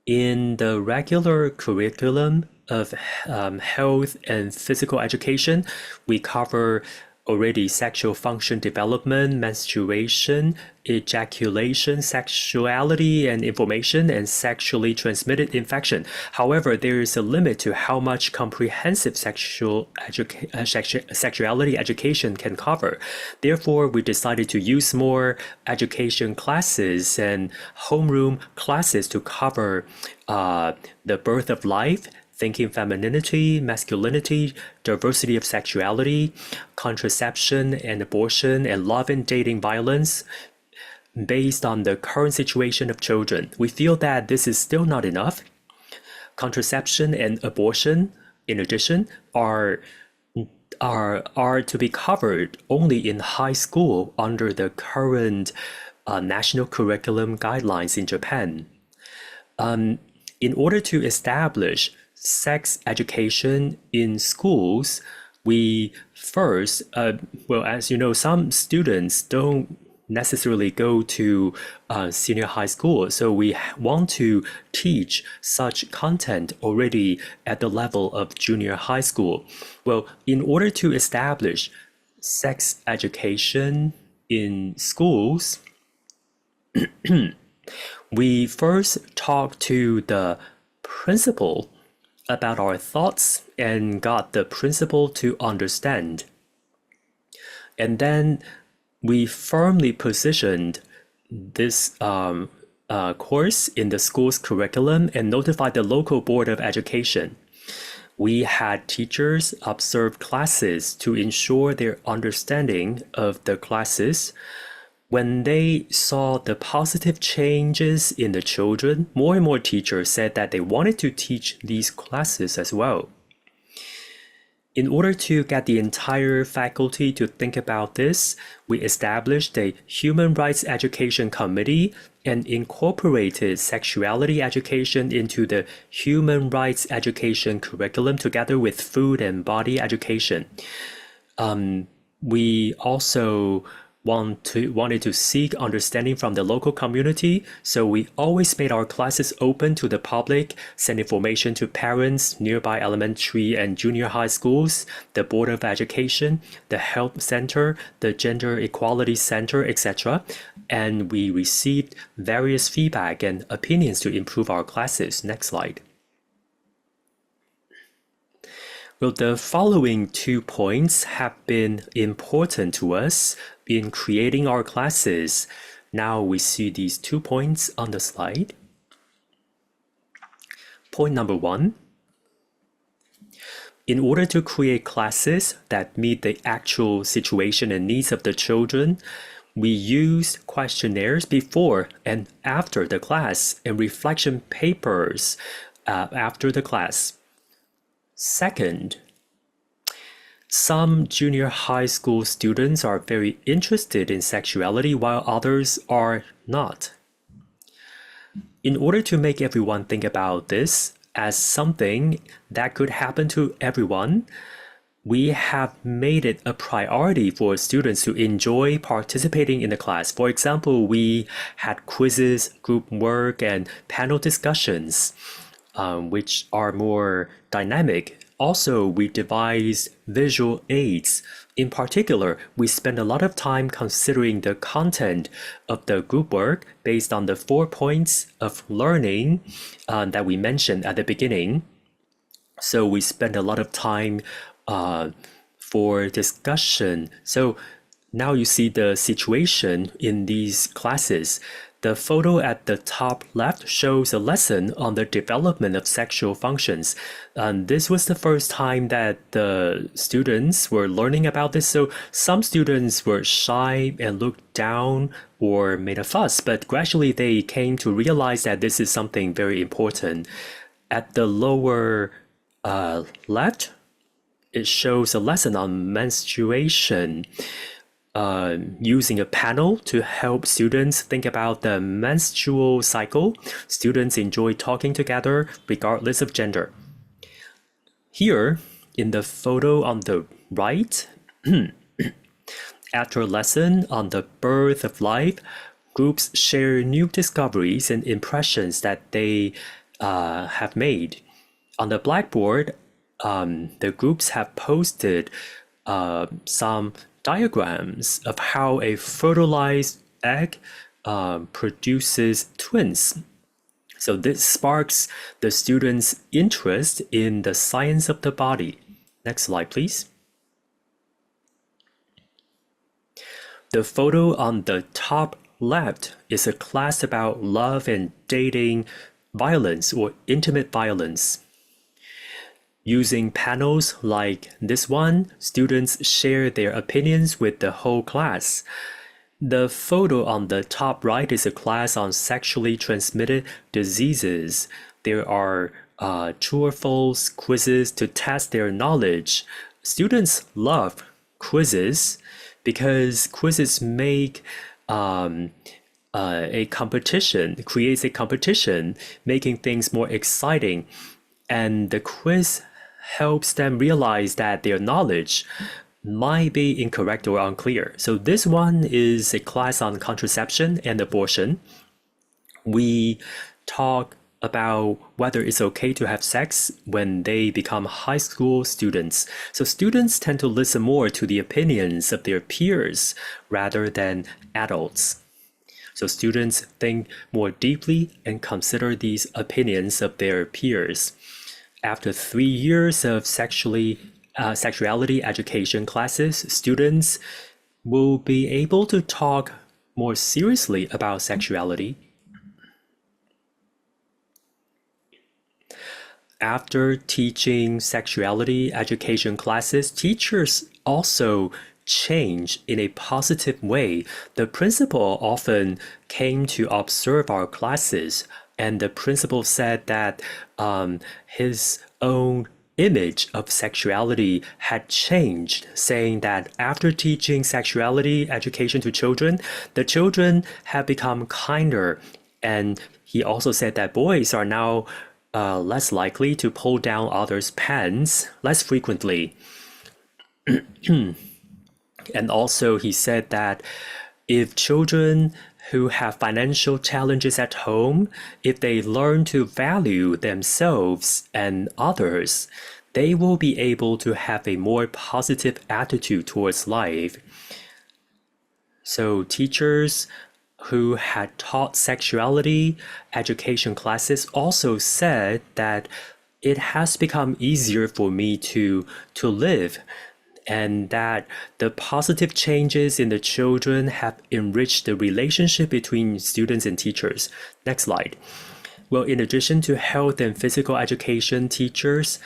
In the regular curriculum of health and physical education, we cover already sexual function development, menstruation, ejaculation, sexuality and information, and sexually transmitted infection. However, there is a limit to how much comprehensive sexuality education can cover. Therefore, we decided to use more education classes and homeroom classes to cover the birth of life, thinking femininity, masculinity, diversity of sexuality, contraception and abortion, and love and dating violence based on the current situation of children. We feel that this is still not enough. Contraception and abortion, in addition, are to be covered only in high school under the current national curriculum guidelines in Japan. In order to establish sex education in schools, we first, well, as you know, some students don't necessarily go to senior high school, so we want to teach such content already at the level of junior high school. Well, in order to establish sex education in schools, we first talked to the principal about our thoughts and got the principal to understand. And then we firmly positioned this course in the school's curriculum and notified the local board of education. We had teachers observe classes to ensure their understanding of the classes. When they saw the positive changes in the children, more and more teachers said that they wanted to teach these classes as well. In order to get the entire faculty to think about this, we established a Human Rights Education Committee and incorporated sexuality education into the Human Rights Education curriculum together with food and body education. We also wanted to seek understanding from the local community, so we always made our classes open to the public, send information to parents, nearby elementary and junior high schools, the Board of Education, the Health Center, the Gender Equality Center, etc. And we received various feedback and opinions to improve our classes. Next slide. Well, the following 2 points have been important to us in creating our classes. Now we see these 2 points on the slide. Point number 1. In order to create classes that meet the actual situation and needs of the children, we used questionnaires before and after the class and reflection papers after the class. Second, some junior high school students are very interested in sexuality while others are not. In order to make everyone think about this as something that could happen to everyone, we have made it a priority for students to enjoy participating in the class. For example, we had quizzes, group work, and panel discussions, which are more dynamic. Also, we devised visual aids. In particular, we spent a lot of time considering the content of the group work based on the 4 points of learning that we mentioned at the beginning. So we spent a lot of time for discussion. So now you see the situation in these classes. The photo at the top left shows a lesson on the development of sexual functions. This was the first time that the students were learning about this, so some students were shy and looked down or made a fuss, but gradually they came to realize that this is something very important. At the lower left, it shows a lesson on menstruation. Using a panel to help students think about the menstrual cycle. Students enjoy talking together regardless of gender. Here, in the photo on the right, after a lesson on the birth of life, groups share new discoveries and impressions that they have made. On the blackboard, the groups have posted some diagrams of how a fertilized egg produces twins. So this sparks the students' interest in the science of the body. Next slide, please. The photo on the top left is a class about love and dating violence or intimate violence. Using panels like this one, students share their opinions with the whole class. The photo on the top right is a class on sexually transmitted diseases. There are true or false quizzes to test their knowledge. Students love quizzes because quizzes make a competition, creates a competition, making things more exciting. And the quiz helps them realize that their knowledge might be incorrect or unclear. So this one is a class on contraception and abortion. We talk about whether it's okay to have sex when they become high school students. So students tend to listen more to the opinions of their peers rather than adults. So students think more deeply and consider these opinions of their peers. After 3 years of sexuality education classes, students will be able to talk more seriously about sexuality. After teaching sexuality education classes, teachers also change in a positive way. The principal often came to observe our classes, and the principal said that his own image of sexuality had changed, saying that after teaching sexuality education to children, the children have become kinder. And he also said that boys are now less likely to pull down others' pants less frequently. And also he said that if children who have financial challenges at home, if they learn to value themselves and others, they will be able to have a more positive attitude towards life. So teachers who had taught sexuality education classes also said that it has become easier for me to live, and that the positive changes in the children have enriched the relationship between students and teachers. Next slide. Well, in addition to health and physical education teachers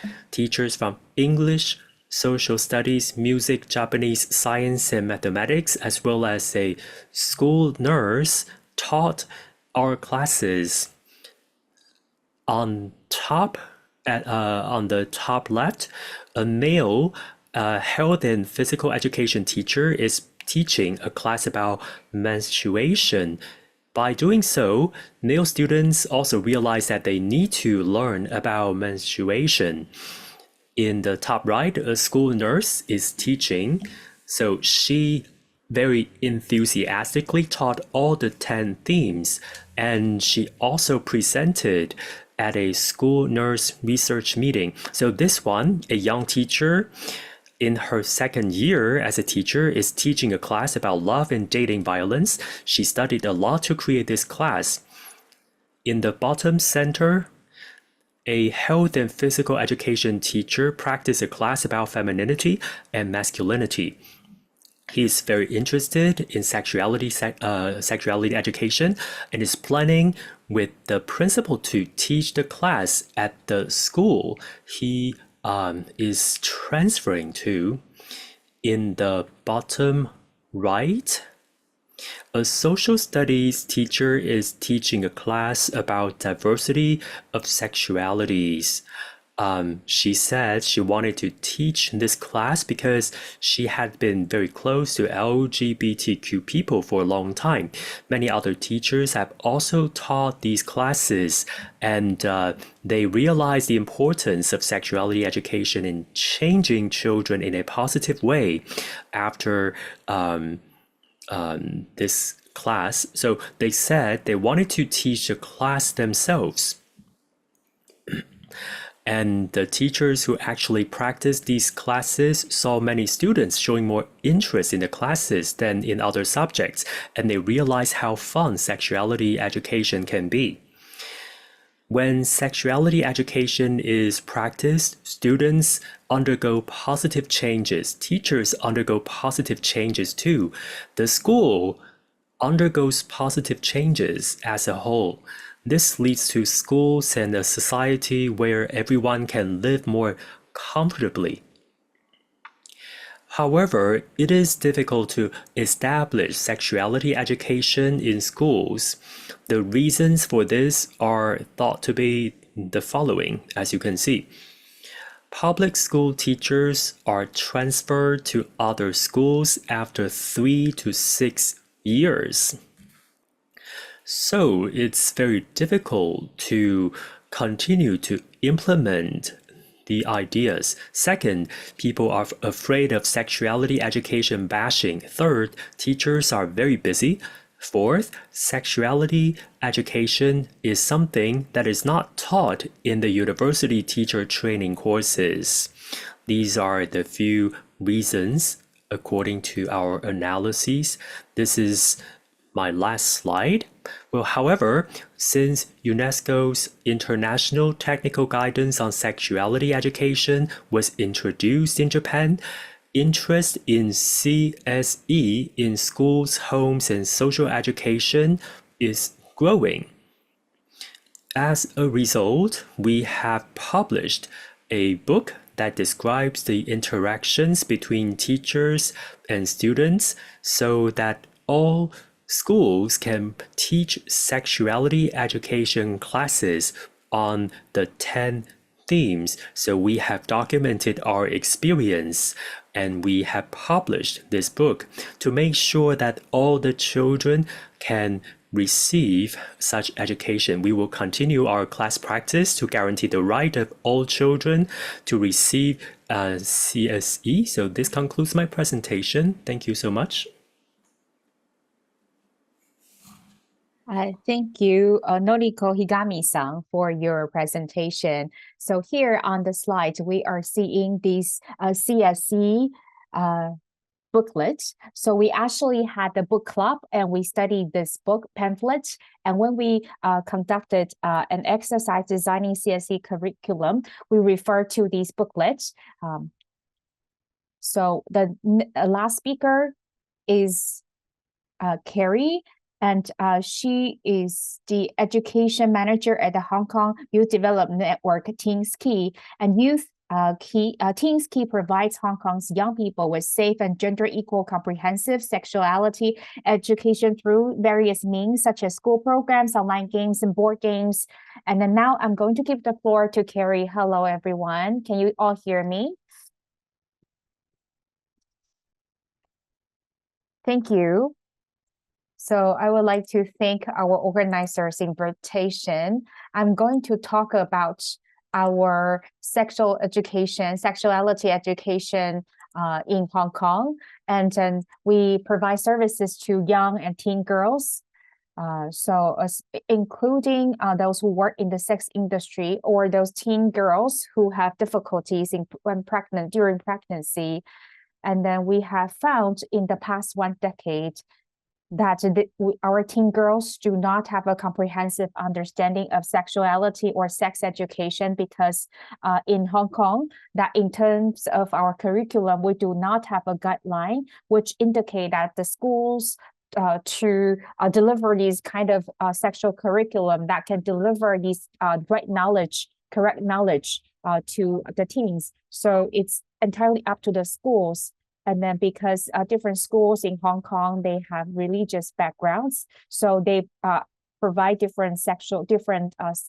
from English, social studies, music, Japanese, science, and mathematics, as well as a school nurse taught our classes. On the top left, a male health and physical education teacher is teaching a class about menstruation. By doing so, male students also realize that they need to learn about menstruation. In the top right, a school nurse is teaching, so she very enthusiastically taught all the 10 themes, and she also presented at a school nurse research meeting. So this one, a young teacher in her second year as a teacher, is teaching a class about love and dating violence. She studied a lot to create this class. In the bottom center, a health and physical education teacher practiced a class about femininity and masculinity. He is very interested in sexuality education and is planning with the principal to teach the class at the school he is transferring to. In the bottom right, a social studies teacher is teaching a class about diversity of sexualities. She said she wanted to teach this class because she had been very close to LGBTQ people for a long time. Many other teachers have also taught these classes, and they realized the importance of sexuality education in changing children in a positive way after this class. So they said they wanted to teach the class themselves. And the teachers who actually practiced these classes saw many students showing more interest in the classes than in other subjects, and they realized how fun sexuality education can be. When sexuality education is practiced, students undergo positive changes. Teachers undergo positive changes too. The school undergoes positive changes as a whole. This leads to schools and a society where everyone can live more comfortably. However, it is difficult to establish sexuality education in schools. The reasons for this are thought to be the following, as you can see. Public school teachers are transferred to other schools after 3 to 6 years. So it's very difficult to continue to implement the ideas. Second, people are afraid of sexuality education bashing. Third, teachers are very busy. Fourth, sexuality education is something that is not taught in the university teacher training courses. These are the few reasons according to our analyses. This is my last slide. Well, however, since UNESCO's International Technical Guidance on Sexuality Education was introduced in Japan, interest in CSE in schools, homes, and social education is growing. As a result, we have published a book that describes the interactions between teachers and students so that all schools can teach sexuality education classes on the 10 themes. So we have documented our experience and we have published this book to make sure that all the children can receive such education. We will continue our class practice to guarantee the right of all children to receive CSE. So this concludes my presentation. Thank you so much. Thank you, Noriko Higami-san, for your presentation. So here on the slide, we are seeing these CSE booklets. So we actually had the book club and we studied this book pamphlet. And when we conducted an exercise designing CSE curriculum, we refer to these booklets. So the last speaker is Carey. And she is the education manager at the Hong Kong Youth Development Network, Teens Key. And Teens Key provides Hong Kong's young people with safe and gender equal comprehensive sexuality education through various means, such as school programs, online games, and board games. And then now I'm going to give the floor to Carey. Hello, everyone. Can you all hear me? Thank you. So I would like to thank our organizers' invitation. I'm going to talk about our sexuality education in Hong Kong. And then we provide services to young and teen girls. Including those who work in the sex industry or those teen girls who have difficulties during pregnancy. And then we have found in the past 1 decade that our teen girls do not have a comprehensive understanding of sexuality or sex education because in Hong Kong, that in terms of our curriculum, we do not have a guideline which indicate that the schools to deliver these kind of sexual curriculum that can deliver these correct knowledge to the teens. So it's entirely up to the schools. And then because different schools in Hong Kong, they have religious backgrounds. So they provide different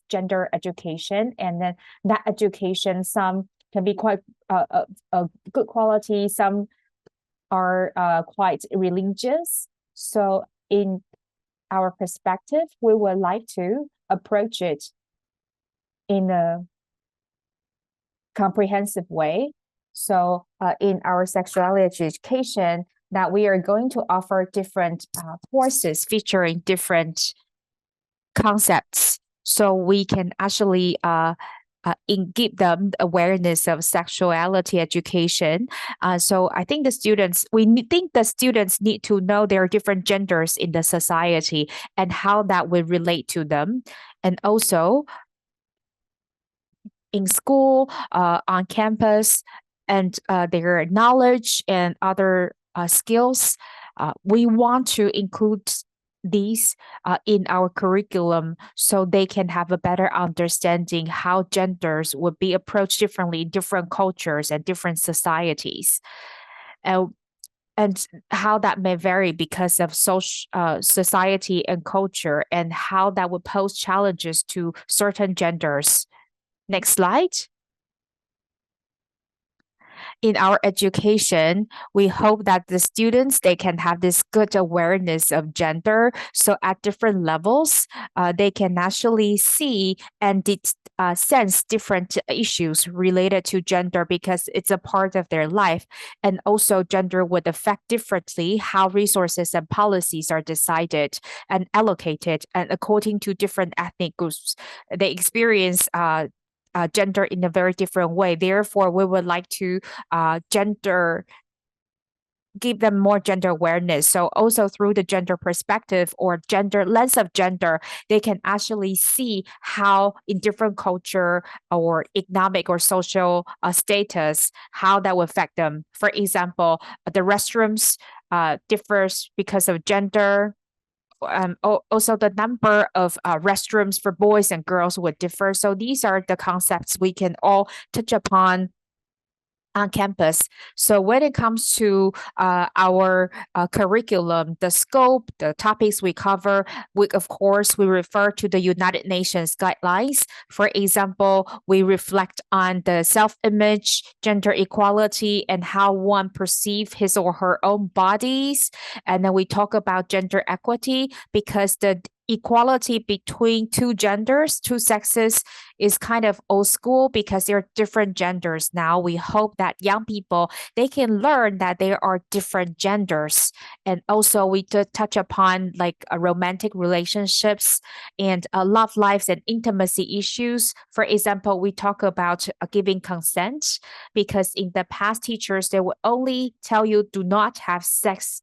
gender education. And then that education, some can be quite good quality. Some are quite religious. So in our perspective, we would like to approach it in a comprehensive way. So in our sexuality education, that we are going to offer different courses featuring different concepts. So we can actually give them awareness of sexuality education. So I think we think the students need to know there are different genders in the society and how that will relate to them. And also in school, on campus, and their knowledge and other skills, we want to include these in our curriculum so they can have a better understanding how genders would be approached differently in different cultures and different societies. And how that may vary because of society and culture, and how that would pose challenges to certain genders. Next slide. In our education, we hope that the students, they can have this good awareness of gender. So at different levels, they can actually see and sense different issues related to gender because it's a part of their life. And also gender would affect differently how resources and policies are decided and allocated. And according to different ethnic groups, they experience gender in a very different way. Therefore, we would like to give them more gender awareness. So also through the gender perspective or gender lens of gender, they can actually see how in different culture or economic or social status, how that will affect them. For example, the restrooms differs because of gender. Also the number of restrooms for boys and girls would differ. So these are the concepts we can all touch upon on campus. So when it comes to our curriculum, the scope, the topics we cover, of course, we refer to the United Nations guidelines. For example, we reflect on the self-image, gender equality, and how one perceives his or her own bodies. And then we talk about gender equity because the equality between two genders, two sexes, is kind of old school because there are different genders now. We hope that young people, they can learn that there are different genders. And also we touch upon like romantic relationships and love lives and intimacy issues. For example, we talk about giving consent because in the past, teachers, they would only tell you do not have sex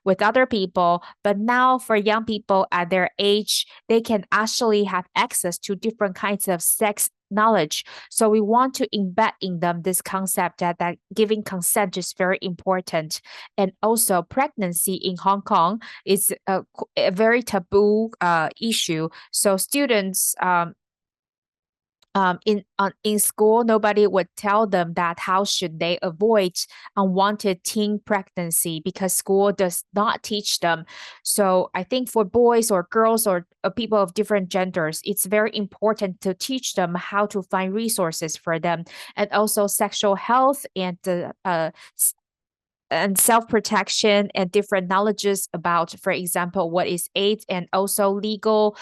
with other people. But now for young people at their age, they can actually have access to different kinds of sex knowledge. So we want to embed in them this concept that giving consent is very important. And also pregnancy in Hong Kong is a very taboo issue. So students in school, nobody would tell them that how should they avoid unwanted teen pregnancy because school does not teach them. So I think for boys or girls or people of different genders, it's very important to teach them how to find resources for them, and also sexual health and self-protection and different knowledges about, for example, what is AIDS, and also legal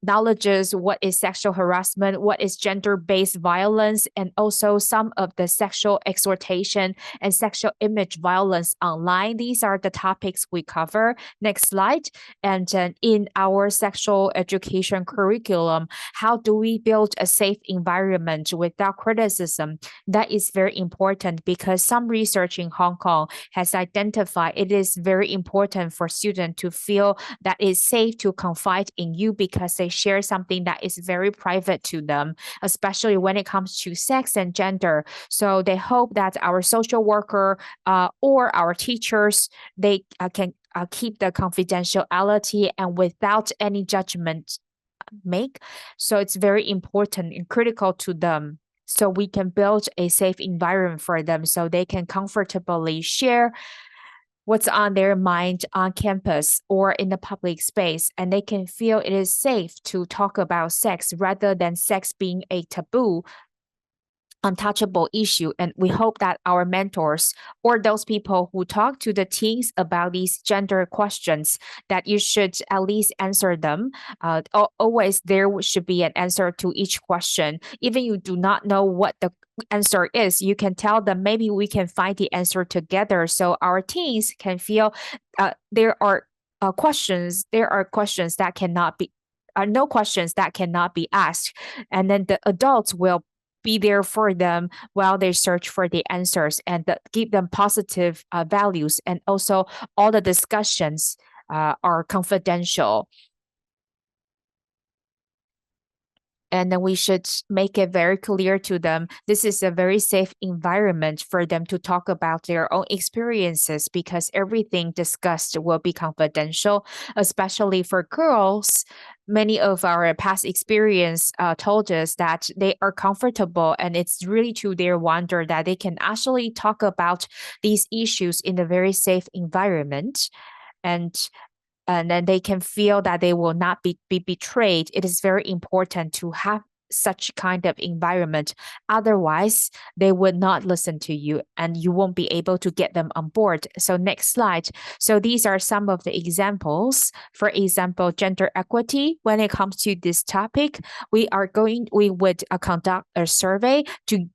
knowledges, what is sexual harassment, what is gender-based violence, and also some of the sexual exploitation and sexual image violence online. These are the topics we cover. Next slide. And in our sexual education curriculum, how do we build a safe environment without criticism? That is very important because some research in Hong Kong has identified it is very important for students to feel that it's safe to confide in you because they share something that is very private to them, especially when it comes to sex and gender. So they hope that our social worker or our teachers, they can keep the confidentiality and without any judgment make. So it's very important and critical to them, so we can build a safe environment for them so they can comfortably share what's on their mind on campus or in the public space, and they can feel it is safe to talk about sex rather than sex being a taboo, untouchable issue. And we hope that our mentors or those people who talk to the teens about these gender questions, that you should at least answer them. Always there should be an answer to each question. Even you do not know what the answer is, you can tell them maybe we can find the answer together, so our teens can feel there are questions that cannot be no questions that cannot be asked, and then the adults will be there for them while they search for the answers, and give them positive values. And also all the discussions are confidential. And then we should make it very clear to them this is a very safe environment for them to talk about their own experiences, because everything discussed will be confidential, especially for girls. Many of our past experience told us that they are comfortable, and it's really to their wonder that they can actually talk about these issues in a very safe environment. And then they can feel that they will not be betrayed. It is very important to have such kind of environment. Otherwise, they would not listen to you and you won't be able to get them on board. So next slide. So these are some of the examples. For example, gender equity. When it comes to this topic, we would conduct a survey to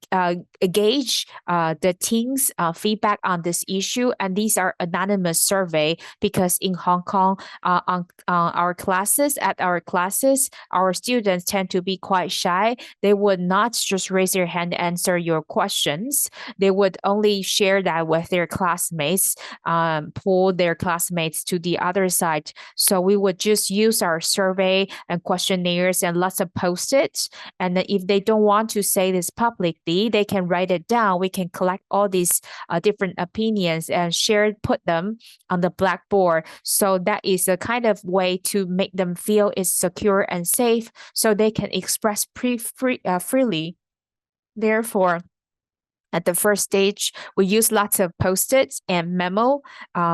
gauge the teens' feedback on this issue. And these are anonymous survey because in Hong Kong, on our classes, our students tend to be quite shy. They would not just raise their hand and answer your questions. They would only share that with their classmates, pull their classmates to the other side. So we would just use our survey and questionnaires and lots of post-its. And if they don't want to say this publicly, they can write it down. We can collect all these different opinions and put them on the blackboard. So that is a kind of way to make them feel it's secure and safe, so they can express freely. Therefore, at the first stage, we use lots of post-its and memo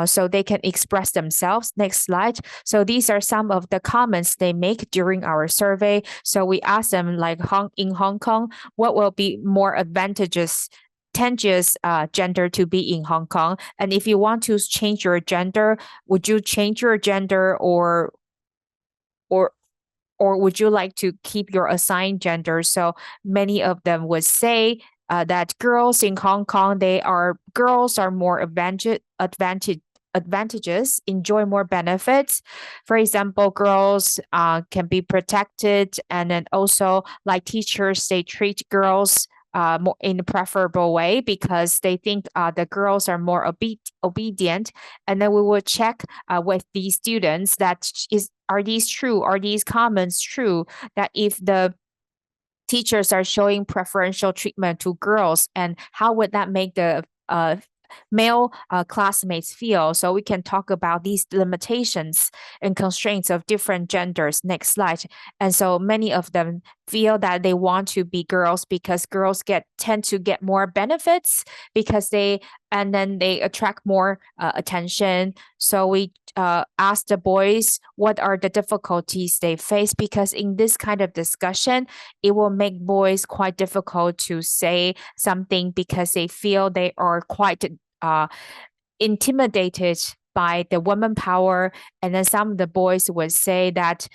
so they can express themselves. Next slide. So these are some of the comments they make during our survey. So we ask them, like in Hong Kong, what will be more advantageous gender to be in Hong Kong? And if you want to change your gender, would you change your gender or would you like to keep your assigned gender? So many of them would say that girls in Hong Kong, girls are more advantages, enjoy more benefits. For example, girls can be protected, and then also like teachers, they treat girls more in a preferable way because they think the girls are more obedient. And then we will check with these students are these true? Are these comments true? That if the teachers are showing preferential treatment to girls, and how would that make the male classmates feel? So we can talk about these limitations and constraints of different genders. Next slide. And so many of them feel that they want to be girls because girls tend to get more benefits and then they attract more attention. So we ask the boys what are the difficulties they face, because in this kind of discussion, it will make boys quite difficult to say something because they feel they are quite intimidated by the woman power. And then some of the boys would say that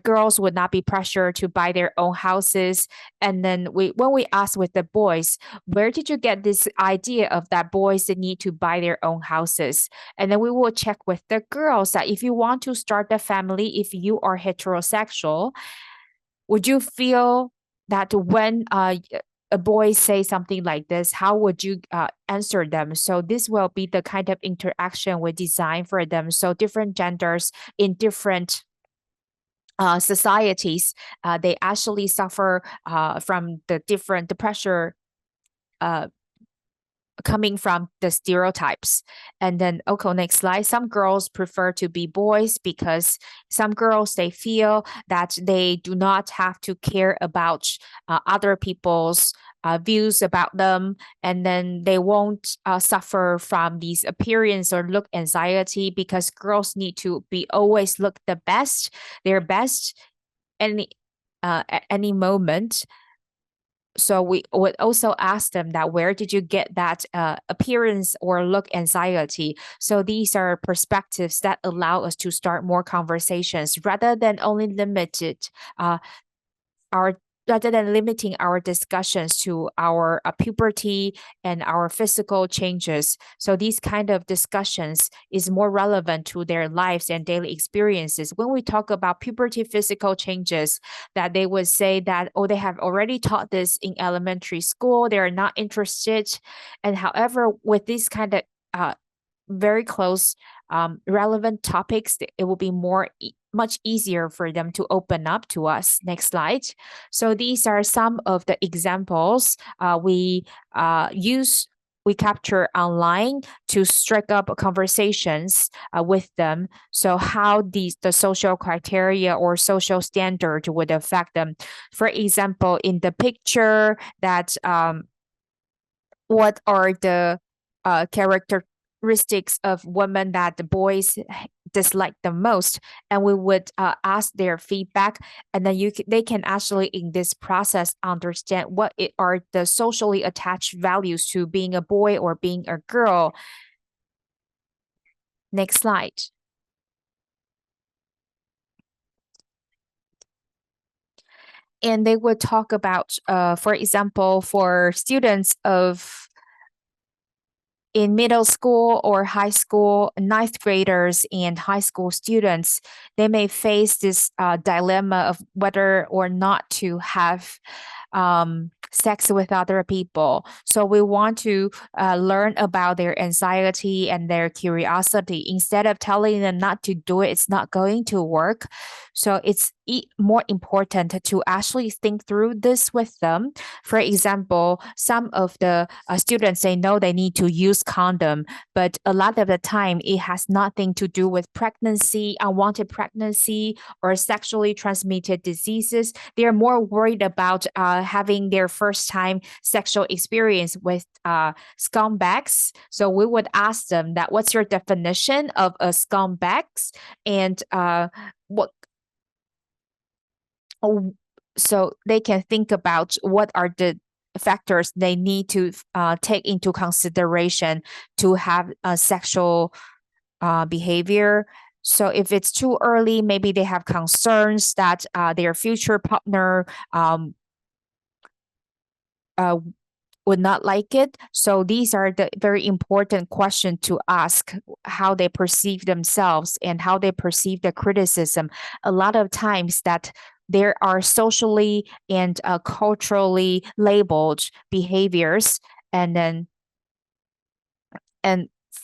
girls would not be pressured to buy their own houses. And then when we ask with the boys, where did you get this idea of that boys need to buy their own houses? And then we will check with the girls that if you want to start a family, if you are heterosexual, would you feel that when a boy say something like this, how would you answer them? So this will be the kind of interaction we design for them. So different genders in different societies, they actually suffer from the pressure coming from the stereotypes. And then, okay, next slide. Some girls prefer to be boys because some girls, they feel that they do not have to care about other people's views about them, and then they won't suffer from these appearance or look anxiety, because girls need to be always look their best at any moment. So we would also ask them that where did you get that appearance or look anxiety? So these are perspectives that allow us to start more conversations rather than limiting our discussions to our puberty and our physical changes. So these kind of discussions is more relevant to their lives and daily experiences. When we talk about puberty physical changes, that they would say that, oh, they have already taught this in elementary school, they're not interested. And however, with this kind of very close relevant topics, it will be more much easier for them to open up to us. Next slide. So these are some of the examples we capture online to strike up conversations with them. So how the social criteria or social standard would affect them. For example, in the picture that what are the characteristics of women that the boys dislike the most, and we would ask their feedback, and then they can actually in this process understand what are the socially attached values to being a boy or being a girl. Next slide. And they would talk about, for example, for students in middle school or high school, ninth graders and high school students, they may face this dilemma of whether or not to have sex with other people. So we want to learn about their anxiety and their curiosity. Instead of telling them not to do it, it's not going to work. So it's more important to actually think through this with them. For example, some of the students, they know they need to use condom, but a lot of the time it has nothing to do with pregnancy, unwanted pregnancy, or sexually transmitted diseases. They're more worried about having their first time sexual experience with scumbags. So we would ask them that, what's your definition of a scumbags, and what so they can think about what are the factors they need to take into consideration to have a sexual behavior. So if it's too early, maybe they have concerns that their future partner would not like it. So these are the very important questions to ask, how they perceive themselves and how they perceive the criticism. A lot of times that there are socially and culturally labeled behaviors, and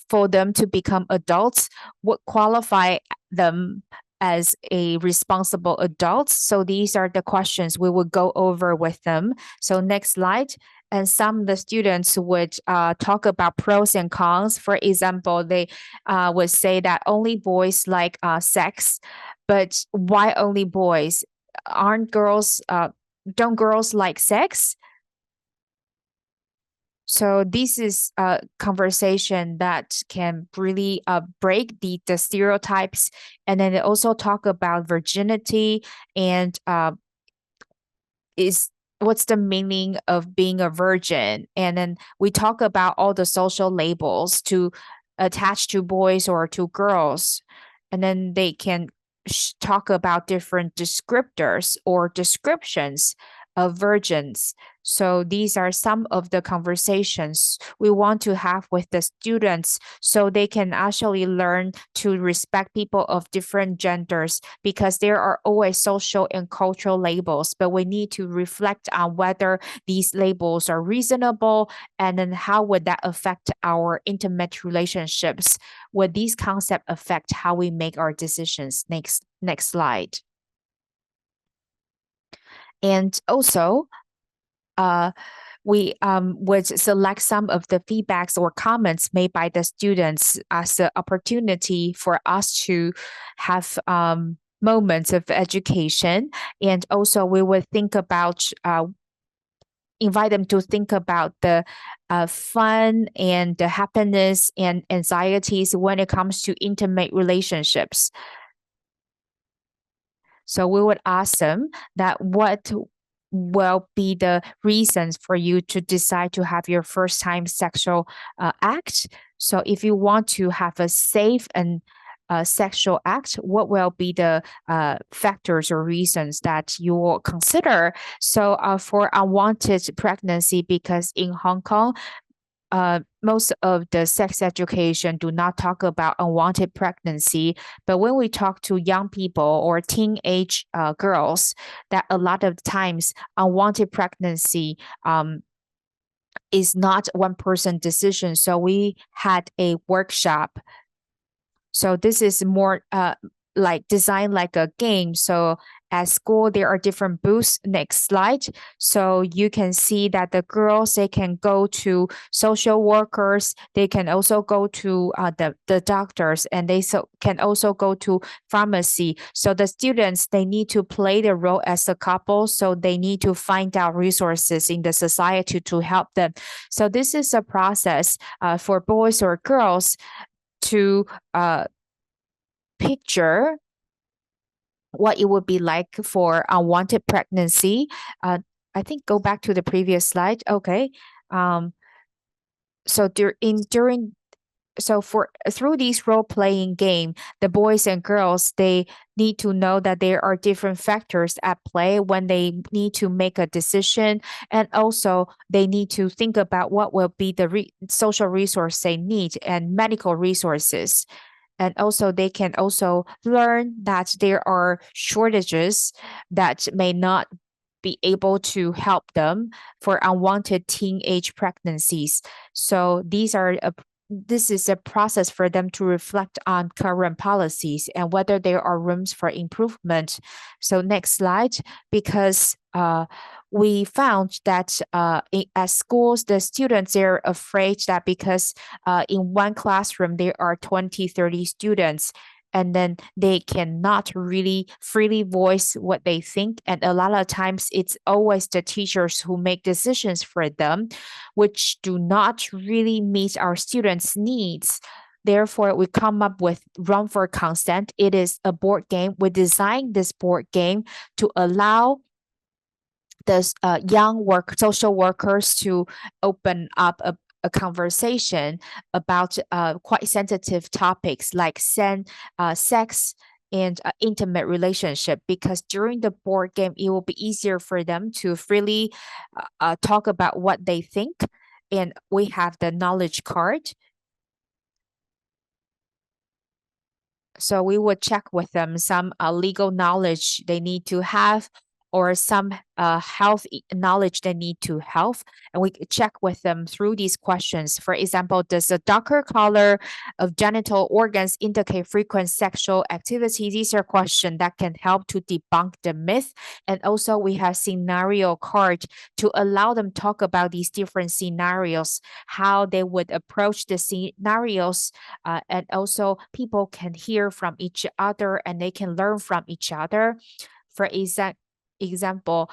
for them to become adults, what qualify them as a responsible adult. So these are the questions we would go over with them. So next slide. And some of the students would talk about pros and cons. For example, they would say that only boys like sex, but why only boys? Don't girls like sex? So this is a conversation that can really break the stereotypes. And then they also talk about virginity and what's the meaning of being a virgin. And then we talk about all the social labels to attach to boys or to girls. And then they can talk about different descriptors or descriptions of virgins. So these are some of the conversations we want to have with the students so they can actually learn to respect people of different genders, because there are always social and cultural labels, but we need to reflect on whether these labels are reasonable, and then how would that affect our intimate relationships. Would these concepts affect how we make our decisions? Next slide. And also, we would select some of the feedbacks or comments made by the students as an opportunity for us to have moments of education. And also we would think about, invite them to think about the fun and the happiness and anxieties when it comes to intimate relationships. So we would ask them that what will be the reasons for you to decide to have your first time sexual act. So if you want to have a safe and sexual act, what will be the factors or reasons that you will consider? So for unwanted pregnancy, because in Hong Kong, most of the sex education do not talk about unwanted pregnancy. But when we talk to young people or teenage girls, that a lot of times unwanted pregnancy is not one person decision. So we had a workshop. So this is more like design like a game. So at school, there are different booths. Next slide. So you can see that the girls, they can go to social workers. They can also go to the doctors, and they can also go to pharmacy. So the students, they need to play the role as a couple. So they need to find out resources in the society to help them. So this is a process for boys or girls to picture what it would be like for unwanted pregnancy. I think go back to the previous slide. Okay. So during so for through these role playing game, the boys and girls, they need to know that there are different factors at play when they need to make a decision, and also they need to think about what will be the social resource they need and medical resources. And also they can also learn that there are shortages that may not be able to help them for unwanted teenage pregnancies. So this is a process for them to reflect on current policies and whether there are rooms for improvement. So next slide, because we found that at schools, the students, they're afraid that because in one classroom, there are 20, 30 students, and then they cannot really freely voice what they think. And a lot of times it's always the teachers who make decisions for them, which do not really meet our students' needs. Therefore, we come up with Run for Consent. It is a board game. We designed this board game to allow the social workers to open up a conversation about quite sensitive topics like sex and intimate relationship, because during the board game, it will be easier for them to freely talk about what they think. And we have the knowledge card. So we would check with them some legal knowledge they need to have, or some health knowledge they need to have, and we check with them through these questions. For example, does the darker color of genital organs indicate frequent sexual activity? These are questions that can help to debunk the myth. And also we have scenario card to allow them talk about these different scenarios, how they would approach the scenarios, and also people can hear from each other and they can learn from each other. For example,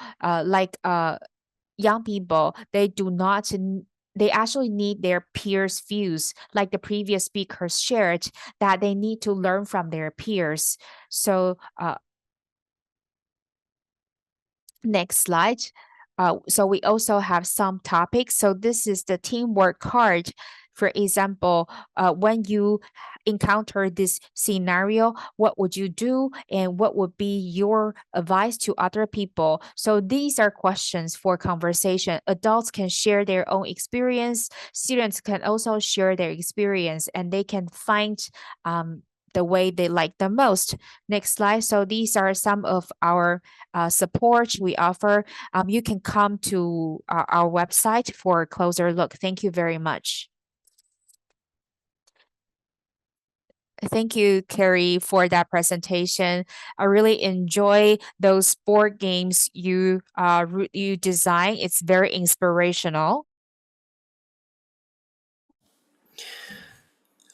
young people, they actually need their peers' views, like the previous speakers shared, that they need to learn from their peers. So next slide. So we also have some topics. So this is the teamwork card. For example, when you encounter this scenario, what would you do and what would be your advice to other people? So these are questions for conversation. Adults can share their own experience. Students can also share their experience, and they can find the way they like the most. Next slide. So these are some of our support we offer. You can come to our website for a closer look. Thank you very much. Thank you, Carey, for that presentation. I really enjoy those board games you design. It's very inspirational.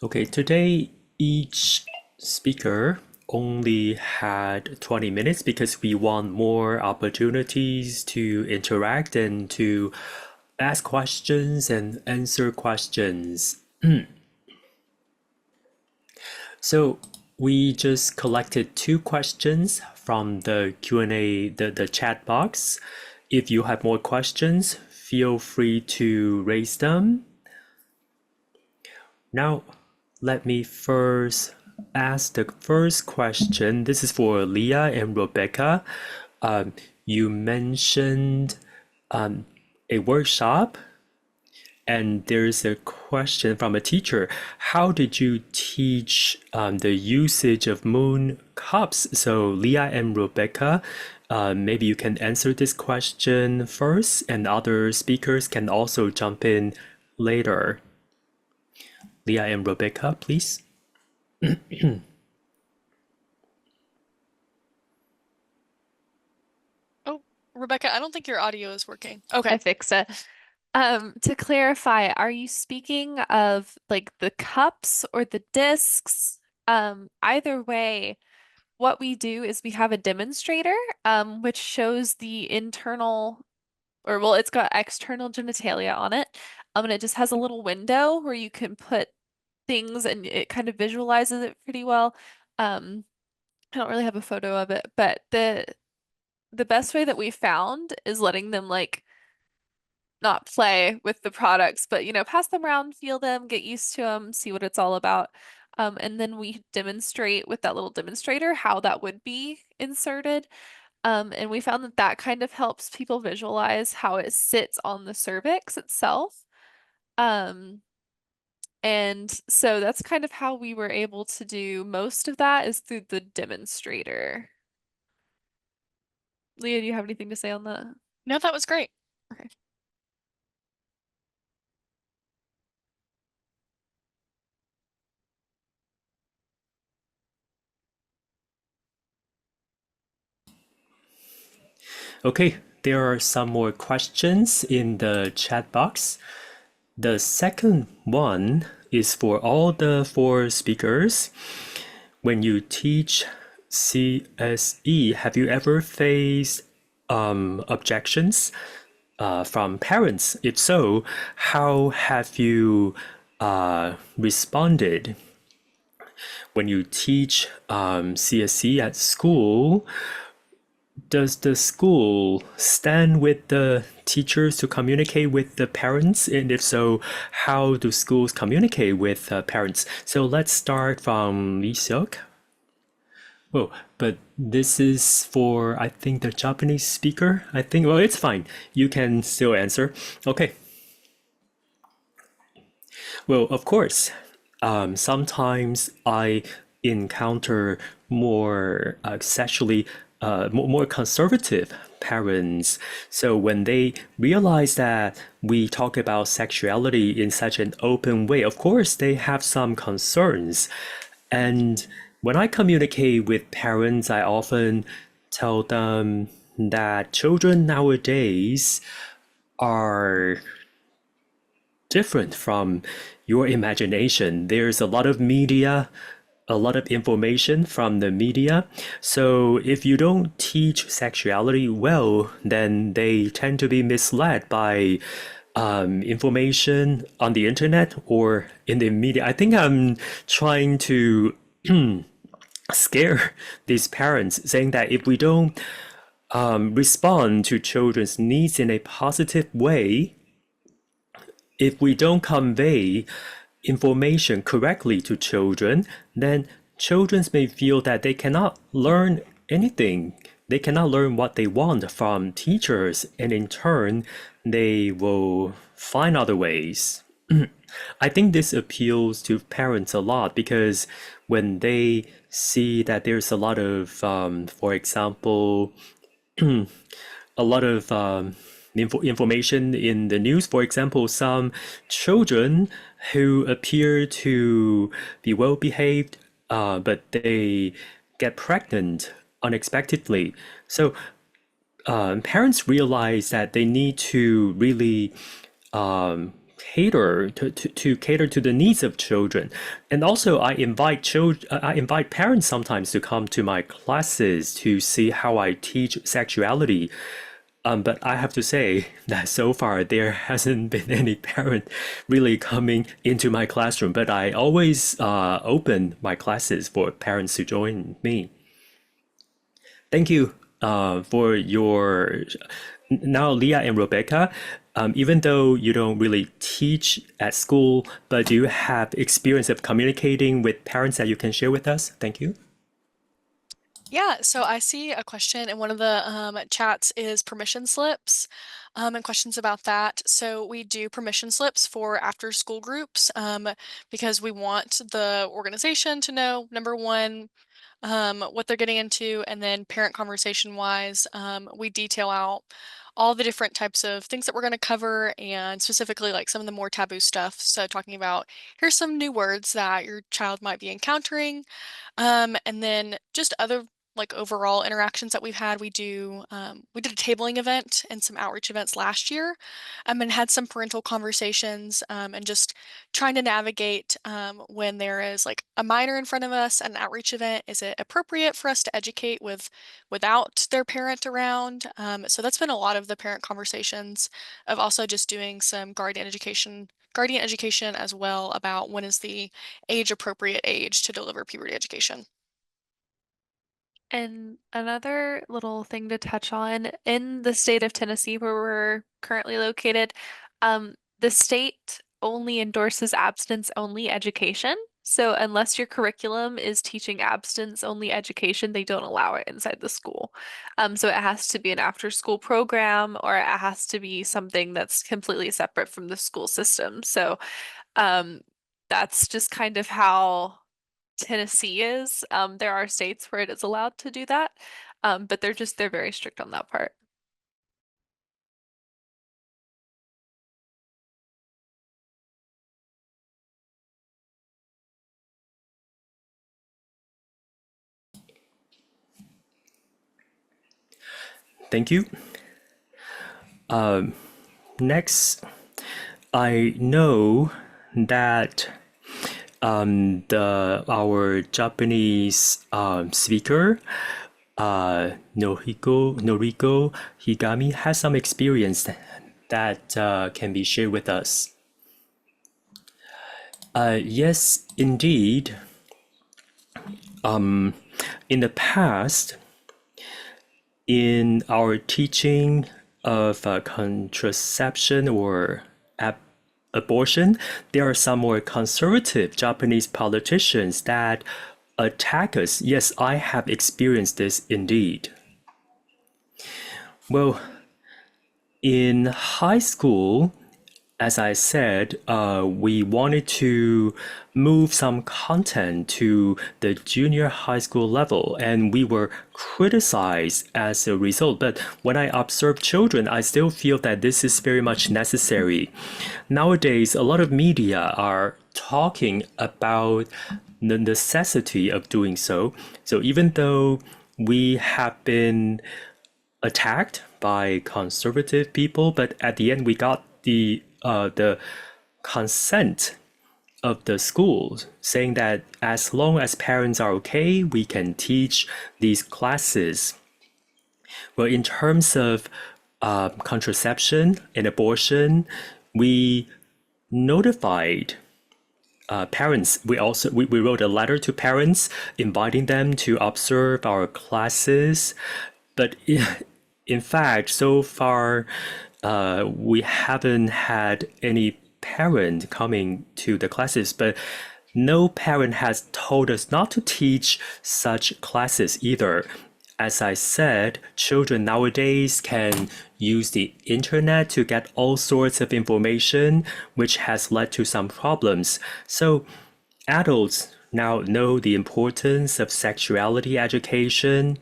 Okay, today each speaker only had 20 minutes because we want more opportunities to interact and to ask questions and answer questions. So we just collected 2 questions from the Q&A, the chat box. If you have more questions, feel free to raise them. Now, let me first ask the first question. This is for Leah and Rebecca. You mentioned a workshop, and there's a question from a teacher. How did you teach the usage of moon cups? So Leah and Rebecca, maybe you can answer this question first, and other speakers can also jump in later. Leah and Rebecca, please. Rebecca, I don't think your audio is working. I Okay. fix it. To clarify, are you speaking of like the cups or the discs? Either way, what we do is we have a demonstrator, which shows the internal, or well, it's got external genitalia on it. And it just has a little window where you can put things and it kind of visualizes it pretty well. I don't really have a photo of it, but the best way that we found is letting them like not play with the products, but pass them around, feel them, get used to them, see what it's all about. And then we demonstrate with that little demonstrator how that would be inserted. And we found that that kind of helps people visualize how it sits on the cervix itself. And so that's kind of how we were able to do most of that is through the demonstrator. Leah, do you have anything to say on that? No, that was great. Okay. Okay, there are some more questions in the chat box. The second one is for all the 4 speakers. When you teach CSE, have you ever faced objections from parents? If so, how have you responded? When you teach CSE at school, does the school stand with the teachers to communicate with the parents? And if so, how do schools communicate with parents? So let's start from Siok. Oh, but this is for, I think, the Japanese speaker. I think, well, it's fine. You can still answer. Okay. Well, of course, sometimes I encounter more sexually more conservative parents. So when they realize that we talk about sexuality in such an open way, of course, they have some concerns. And when I communicate with parents, I often tell them that children nowadays are different from your imagination. There's a lot of media, a lot of information from the media. So if you don't teach sexuality well, then they tend to be misled by information on the internet or in the media. I think I'm trying to scare these parents, saying that if we don't respond to children's needs in a positive way, if we don't convey information correctly to children, then children may feel that they cannot learn anything. They cannot learn what they want from teachers, and in turn, they will find other ways. I think this appeals to parents a lot because when they see that there's a lot of, for example, a lot of information in the news. For example, some children who appear to be well behaved, but they get pregnant unexpectedly. So parents realize that they need to really cater to the needs of children. And also I invite parents sometimes to come to my classes to see how I teach sexuality. But I have to say that so far there hasn't been any parent really coming into my classroom, but I always open my classes for parents to join me. Thank you for your, now Leah and Rebecca, even though you don't really teach at school, but do you have experience of communicating with parents that you can share with us? Thank you. Yeah, so I see a question in one of the chats is permission slips and questions about that. So we do permission slips for after school groups because we want the organization to know, number one, what they're getting into, and then parent conversation wise, we detail out all the different types of things that we're going to cover and specifically like some of the more taboo stuff. So talking about here's some new words that your child might be encountering, and then just other like overall interactions that we've had. We did a tabling event and some outreach events last year, and had some parental conversations, and just trying to navigate when there is like a minor in front of us at an outreach event. Is it appropriate for us to educate without their parent around? So that's been a lot of the parent conversations, of also just doing some guardian education as well, about when is the appropriate age to deliver puberty education. And another little thing to touch on, in the state of Tennessee, where we're currently located, the state only endorses abstinence-only education. So unless your curriculum is teaching abstinence-only education, they don't allow it inside the school. So it has to be an after-school program, or it has to be something that's completely separate from the school system. So that's just kind of how Tennessee is. There are states where it is allowed to do that, but they're very strict on that part. Thank you. Next, I know that our Japanese speaker, Noriko HIGAMI, has some experience that can be shared with us. Yes, indeed. In the past, in our teaching of contraception or abortion, there are some more conservative Japanese politicians that attack us. Yes, I have experienced this indeed. Well, in high school, as I said, we wanted to move some content to the junior high school level, and we were criticized as a result. But when I observe children, I still feel that this is very much necessary. Nowadays, a lot of media are talking about the necessity of doing so. So even though we have been attacked by conservative people, but at the end we got the consent of the schools saying that as long as parents are okay, we can teach these classes. Well, in terms of contraception and abortion, we notified parents. We wrote a letter to parents inviting them to observe our classes, but in fact, so far we haven't had any parent coming to the classes, but no parent has told us not to teach such classes either. As I said, children nowadays can use the internet to get all sorts of information, which has led to some problems. So adults now know the importance of sexuality education.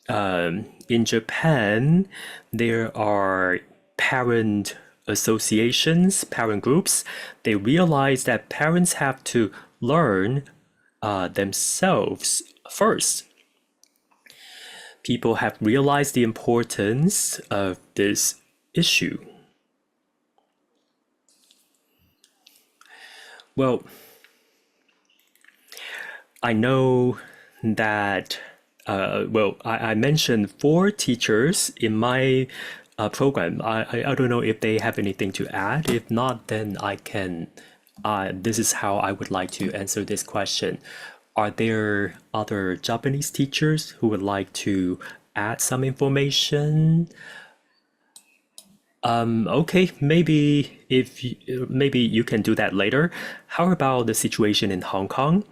In Japan, there are parent associations, parent groups. They realize that parents have to learn themselves first. People have realized the importance of this issue. Well, I know that I mentioned 4 teachers in my program. I don't know if they have anything to add. If not, then I can. This is how I would like to answer this question. Are there other Japanese teachers who would like to add some information? Okay, maybe you can do that later. How about the situation in Hong Kong?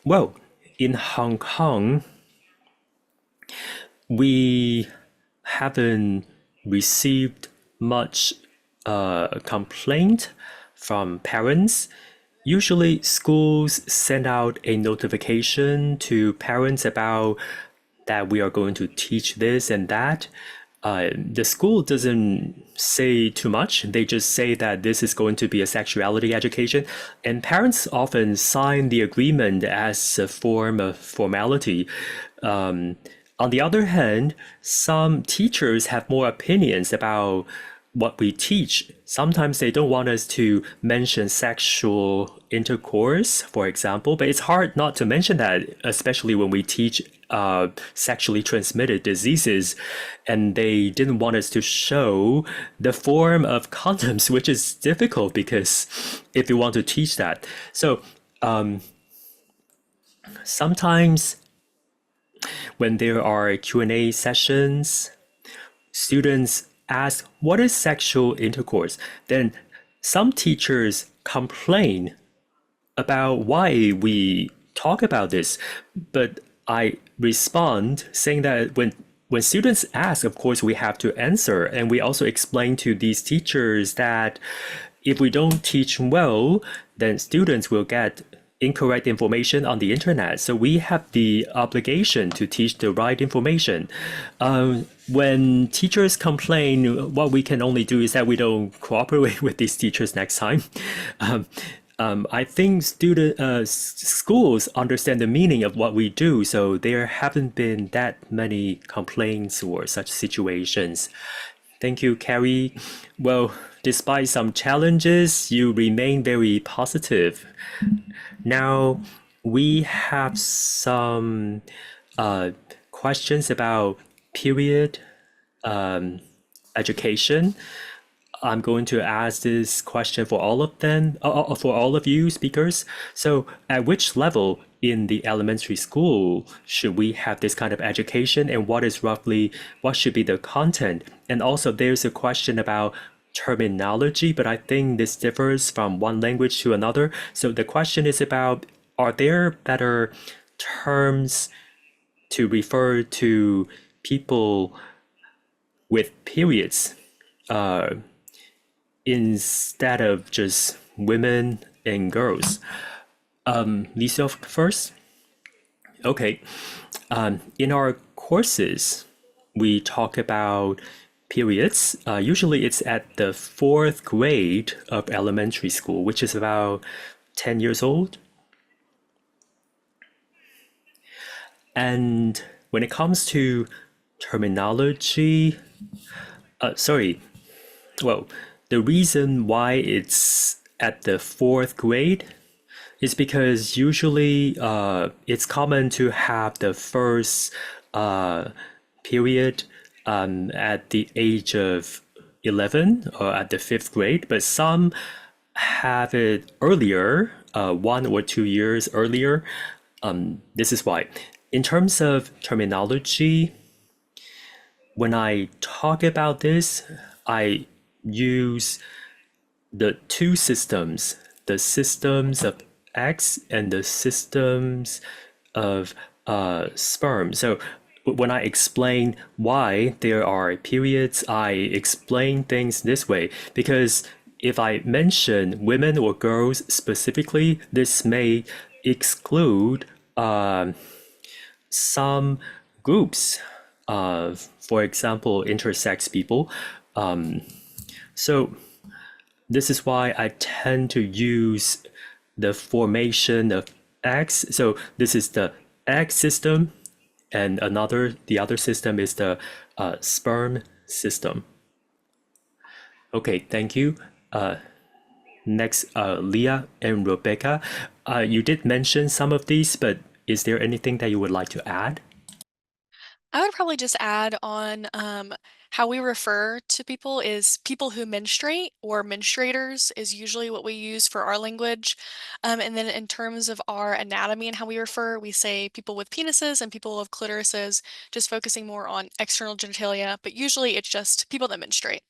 Well, in Hong Kong, we haven't received much complaint from parents. Usually schools send out a notification to parents about that we are going to teach this and that. the school doesn't say too much. They just say that this is going to be a sexuality education. And parents often sign the agreement as a form of formality. On the other hand, some teachers have more opinions about what we teach. Sometimes they don't want us to mention sexual intercourse, for example, but it's hard not to mention that, especially when we teach sexually transmitted diseases. And they didn't want us to show the form of condoms, which is difficult because if you want to teach that. So sometimes when there are Q&A sessions, students ask, what is sexual intercourse? Then some teachers complain about why we talk about this. But I respond saying that when students ask, of course, we have to answer. And we also explain to these teachers that if we don't teach well, then students will get incorrect information on the internet. So we have the obligation to teach the right information. When teachers complain, what we can only do is that we don't cooperate with these teachers next time. I think schools understand the meaning of what we do, so there haven't been that many complaints or such situations. Thank you, Carey. Well, despite some challenges, you remain very positive. Now, we have some questions about period education. I'm going to ask this question for all of them, for all of you speakers. So at which level in the elementary school should we have this kind of education, and what should be the content? And also there's a question about terminology, but I think this differs from one language to another. So the question is about, are there better terms to refer to people with periods instead of just women and girls? Lisa first. Okay. In our courses, we talk about periods. Usually it's at the 4th grade of elementary school, which is about 10 years old. And when it comes to terminology, the reason why it's at the 4th grade is because usually it's common to have the first period at the age of 11 or at the 5th grade, but some have it earlier, 1 or 2 years earlier. This is why. In terms of terminology, when I talk about this, I use the two systems, the systems of eggs and the systems of sperm. So when I explain why there are periods, I explain things this way, because if I mention women or girls specifically, this may exclude some groups, for example, intersex people. So this is why I tend to use the formation of eggs. So this is the egg system, and the other system is the sperm system. Okay, thank you. Next, Leah and Rebecca. You did mention some of these, but is there anything that you would like to add? I would probably just add on how we refer to people is people who menstruate, or menstruators is usually what we use for our language. And then in terms of our anatomy and how we refer, we say people with penises and people with clitorises, just focusing more on external genitalia, but usually it's just people that menstruate.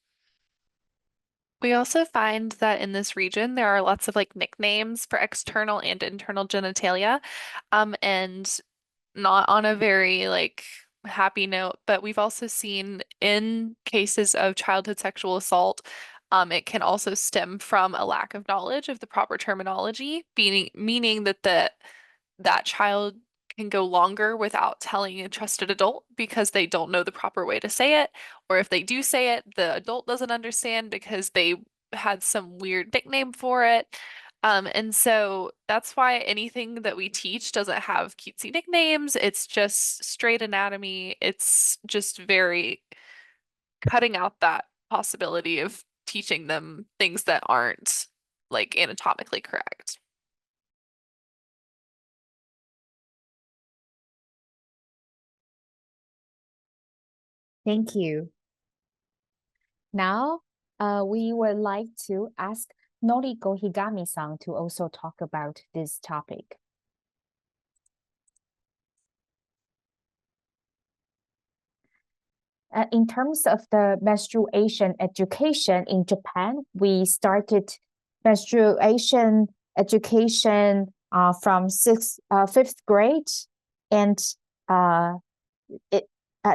We also find that in this region, there are lots of like nicknames for external and internal genitalia. And not on a very like happy note, but we've also seen in cases of childhood sexual assault, it can also stem from a lack of knowledge of the proper terminology, meaning that that child can go longer without telling a trusted adult because they don't know the proper way to say it. Or if they do say it, the adult doesn't understand because they had some weird nickname for it. And so that's why anything that we teach doesn't have cutesy nicknames. It's just straight anatomy. It's just very cutting out that possibility of teaching them things that aren't like anatomically correct. Thank you. Now, we would like to ask Noriko Higami-san to also talk about this topic. In terms of the menstruation education in Japan, we started menstruation education from fifth grade, and at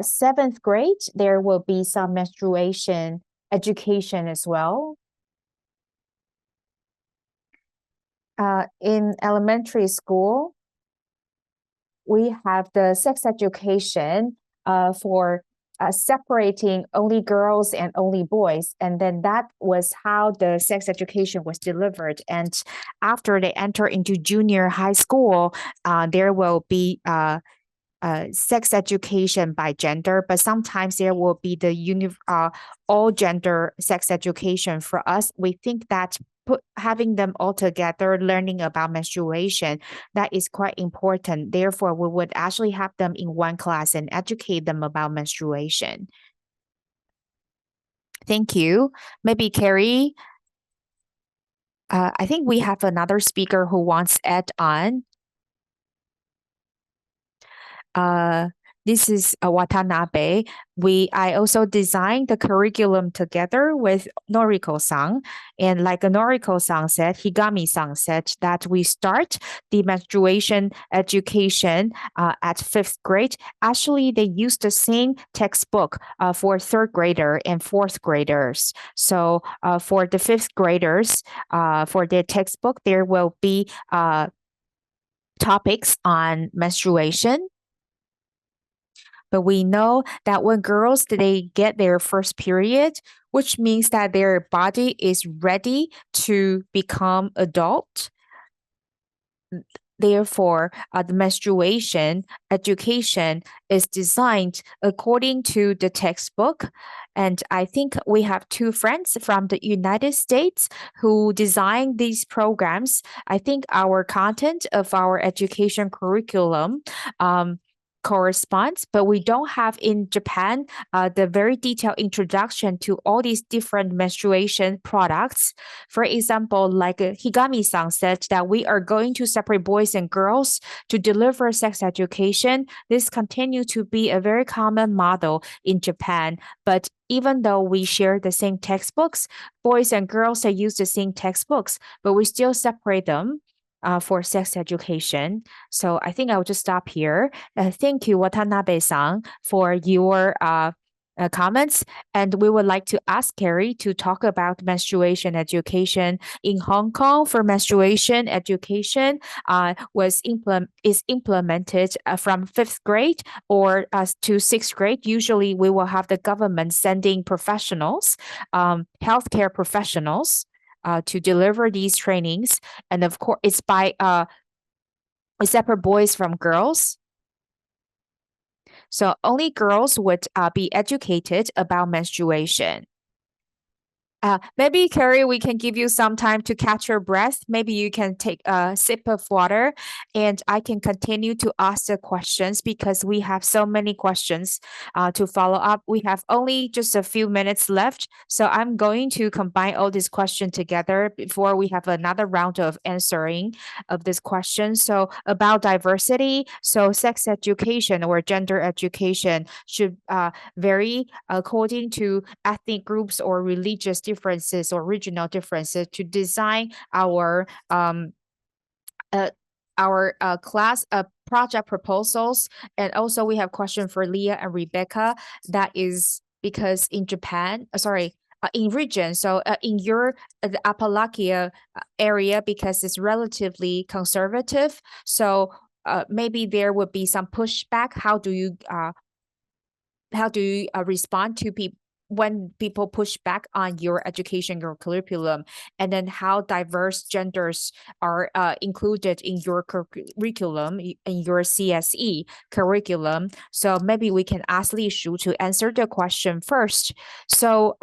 seventh grade, there will be some menstruation education as well. In elementary school, we have the sex education for separating only girls and only boys. And then that was how the sex education was delivered. And after they enter into junior high school, there will be sex education by gender, but sometimes there will be the all gender sex education. For us, we think that having them all together, learning about menstruation, that is quite important. Therefore, we would actually have them in one class and educate them about menstruation. Thank you. Maybe Carey, I think we have another speaker who wants to add on. This is Watanabe. I also designed the curriculum together with Noriko-san. And like Noriko-san said, Higami-san said that we start the menstruation education at fifth grade. Actually, they use the same textbook for third grader and fourth graders. So for the fifth graders, for their textbook, there will be topics on menstruation. But we know that when girls, they get their first period, which means that their body is ready to become adult. Therefore, the menstruation education is designed according to the textbook. And I think we have two friends from the United States who designed these programs. I think our content of our education curriculum corresponds, but we don't have in Japan the very detailed introduction to all these different menstruation products. For example, like Higami-san said that we are going to separate boys and girls to deliver sex education. This continues to be a very common model in Japan, but even though we share the same textbooks, boys and girls, they use the same textbooks, but we still separate them for sex education. So I think I'll just stop here. Thank you, Watanabe-san, for your comments. And we would like to ask Carey to talk about menstruation education in Hong Kong. For menstruation education is implemented from fifth grade or to sixth grade. Usually we will have the government sending professionals, healthcare professionals, to deliver these trainings. And of course, it's by separate boys from girls. So only girls would be educated about menstruation. Maybe, Carey, we can give you some time to catch your breath. Maybe you can take a sip of water and I can continue to ask the questions because we have so many questions to follow up. We have only just a few minutes left. So I'm going to combine all these questions together before we have another round of answering of this question. So about diversity, so sex education or gender education should vary according to ethnic groups or religious differences or regional differences to design our class project proposals. And also we have question for Leah and Rebecca. That is because in Japan, in region, so in the Appalachia area, because it's relatively conservative, so maybe there would be some pushback. How do you respond to people when people push back on your education, your curriculum, and then how diverse genders are included in your curriculum, in your CSE curriculum? So maybe we can ask Li Shu to answer the question first. So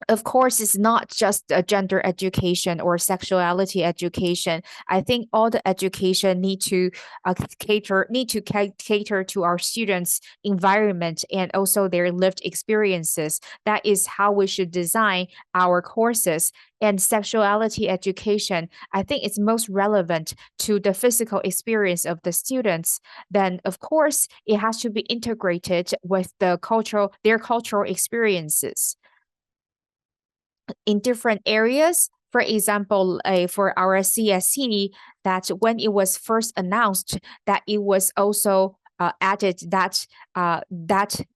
of course, it's not just a gender education or sexuality education. I think all the education need to cater to our students' environment and also their lived experiences. That is how we should design our courses. And sexuality education, I think it's most relevant to the physical experience of the students. Then, of course, it has to be integrated with their cultural experiences in different areas. For example, for our CSE, that when it was first announced that it was also added that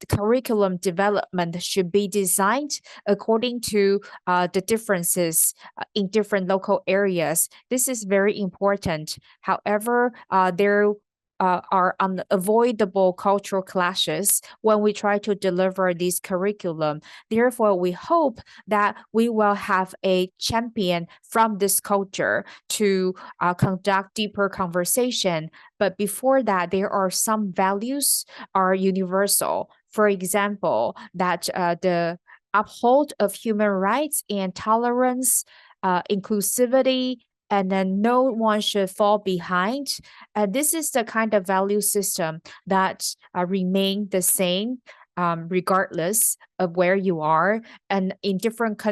curriculum development should be designed according to the differences in different local areas. This is very important. However, there are unavoidable cultural clashes when we try to deliver this curriculum. Therefore, we hope that we will have a champion from this culture to conduct deeper conversation. But before that, there are some values are universal. For example, that the uphold of human rights and tolerance, inclusivity, and then no one should fall behind. This is the kind of value system that remain the same regardless of where you are. And in different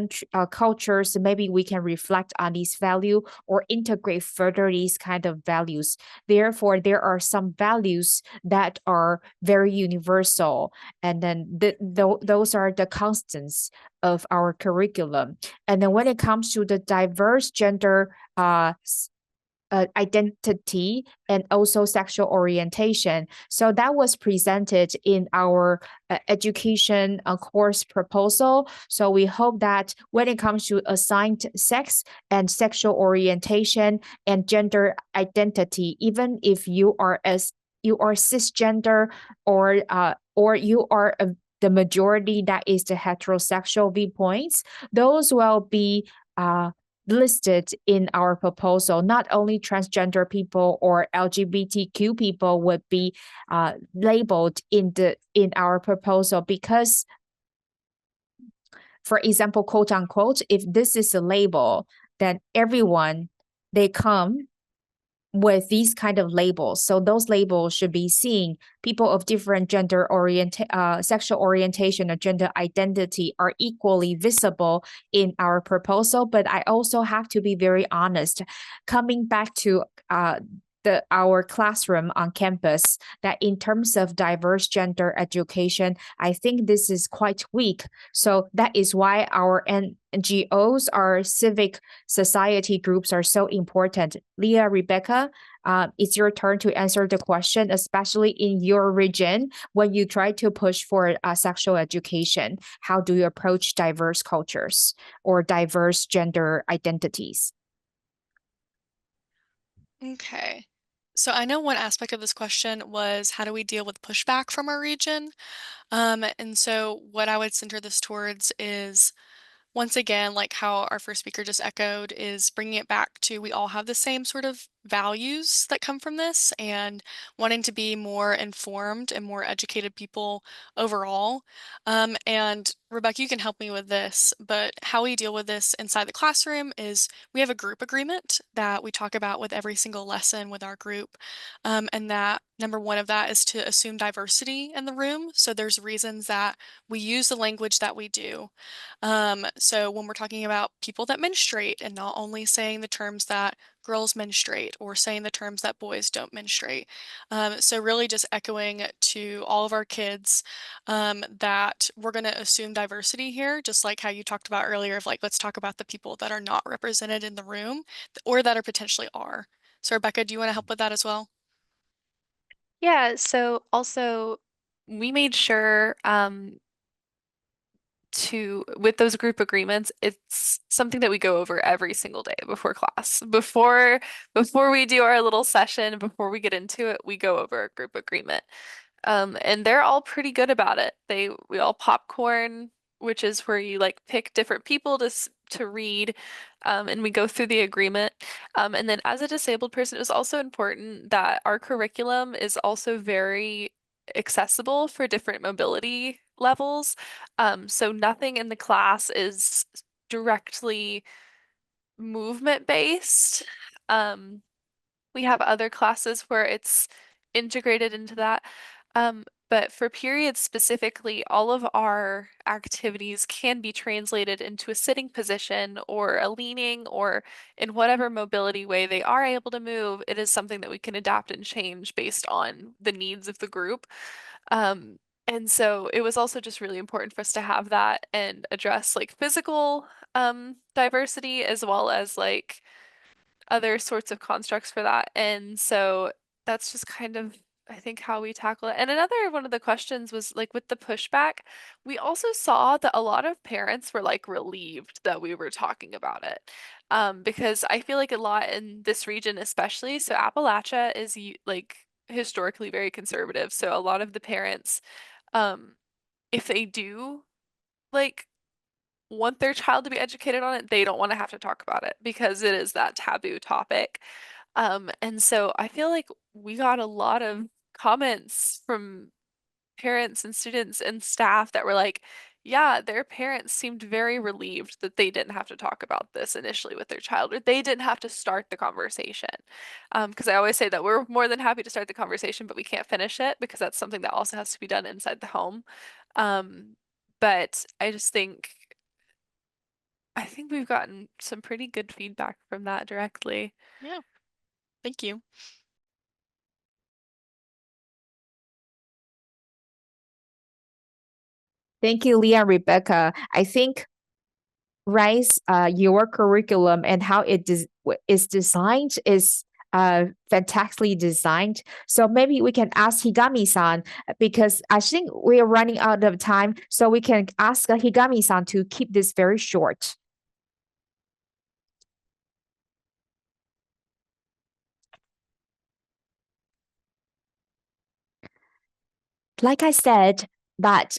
cultures, maybe we can reflect on these value or integrate further these kind of values. Therefore, there are some values that are very universal, and then those are the constants of our curriculum. And then when it comes to the diverse gender identity and also sexual orientation. So that was presented in our education course proposal. So we hope that when it comes to assigned sex and sexual orientation and gender identity, even if you are cisgender or you are the majority that is the heterosexual viewpoints, those will be listed in our proposal. Not only transgender people or LGBTQ people would be labeled in our proposal, because, for example, quote unquote, if this is a label, then everyone, they come with these kind of labels. So those labels should be seen. People of different sexual orientation or gender identity are equally visible in our proposal. But I also have to be very honest, coming back to our classroom on campus, that in terms of diverse gender education, I think this is quite weak. So that is why our NGOs, our civic society groups are so important. Leah, Rebecca, it's your turn to answer the question, especially in your region when you try to push for sexual education. How do you approach diverse cultures or diverse gender identities? Okay. So I know one aspect of this question was how do we deal with pushback from our region? And so what I would center this towards is, once again, like how our first speaker just echoed, is bringing it back to we all have the same sort of values that come from this and wanting to be more informed and more educated people overall. And Rebecca, you can help me with this, but how we deal with this inside the classroom is we have a group agreement that we talk about with every single lesson with our group. And that number one of that is to assume diversity in the room. So there's reasons that we use the language that we do. So when we're talking about people that menstruate and not only saying the terms that girls menstruate or saying the terms that boys don't menstruate. So really just echoing to all of our kids that we're going to assume diversity here, just like how you talked about earlier of like, let's talk about the people that are not represented in the room or that are potentially are. So Rebecca, do you want to help with that as well? Yeah, so also we made sure with those group agreements, it's something that we go over every single day before class. Before we do our little session, before we get into it, we go over a group agreement. And they're all pretty good about it. We all popcorn, which is where you like pick different people to read, and we go through the agreement. And then as a disabled person, it was also important that our curriculum is also very accessible for different mobility levels. So nothing in the class is directly movement based. We have other classes where it's integrated into that. But for periods specifically, all of our activities can be translated into a sitting position or a leaning or in whatever mobility way they are able to move. It is something that we can adapt and change based on the needs of the group. And so it was also just really important for us to have that and address like physical diversity as well as like other sorts of constructs for that. And so that's just kind of, I think, how we tackle it. And another one of the questions was like with the pushback, we also saw that a lot of parents were like relieved that we were talking about it. Because I feel like a lot in this region, especially, so Appalachia is like historically very conservative. So a lot of the parents, if they do like want their child to be educated on it, they don't want to have to talk about it because it is that taboo topic. And so I feel like we got a lot of comments from parents and students and staff that were like, yeah, their parents seemed very relieved that they didn't have to talk about this initially with their child, or they didn't have to start the conversation. Because I always say that we're more than happy to start the conversation, but we can't finish it because that's something that also has to be done inside the home. But I just think we've gotten some pretty good feedback from that directly. Yeah. Thank you. Thank you, Leah and Rebecca. I think your curriculum and how it is designed is fantastically designed. So maybe we can ask Higami-san because I think we are running out of time. So we can ask Higami-san to keep this very short. Like I said, that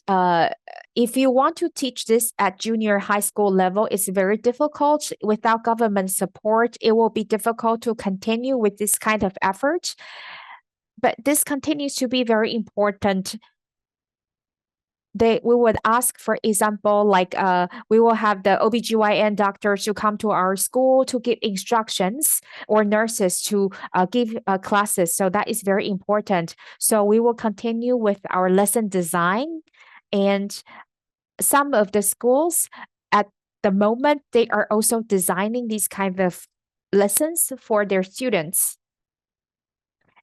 if you want to teach this at junior high school level, it's very difficult. Without government support, it will be difficult to continue with this kind of effort. But this continues to be very important. We would ask, for example, like we will have the OBGYN doctors to come to our school to give instructions or nurses to give classes. So that is very important. So we will continue with our lesson design. And some of the schools at the moment, they are also designing these kind of lessons for their students.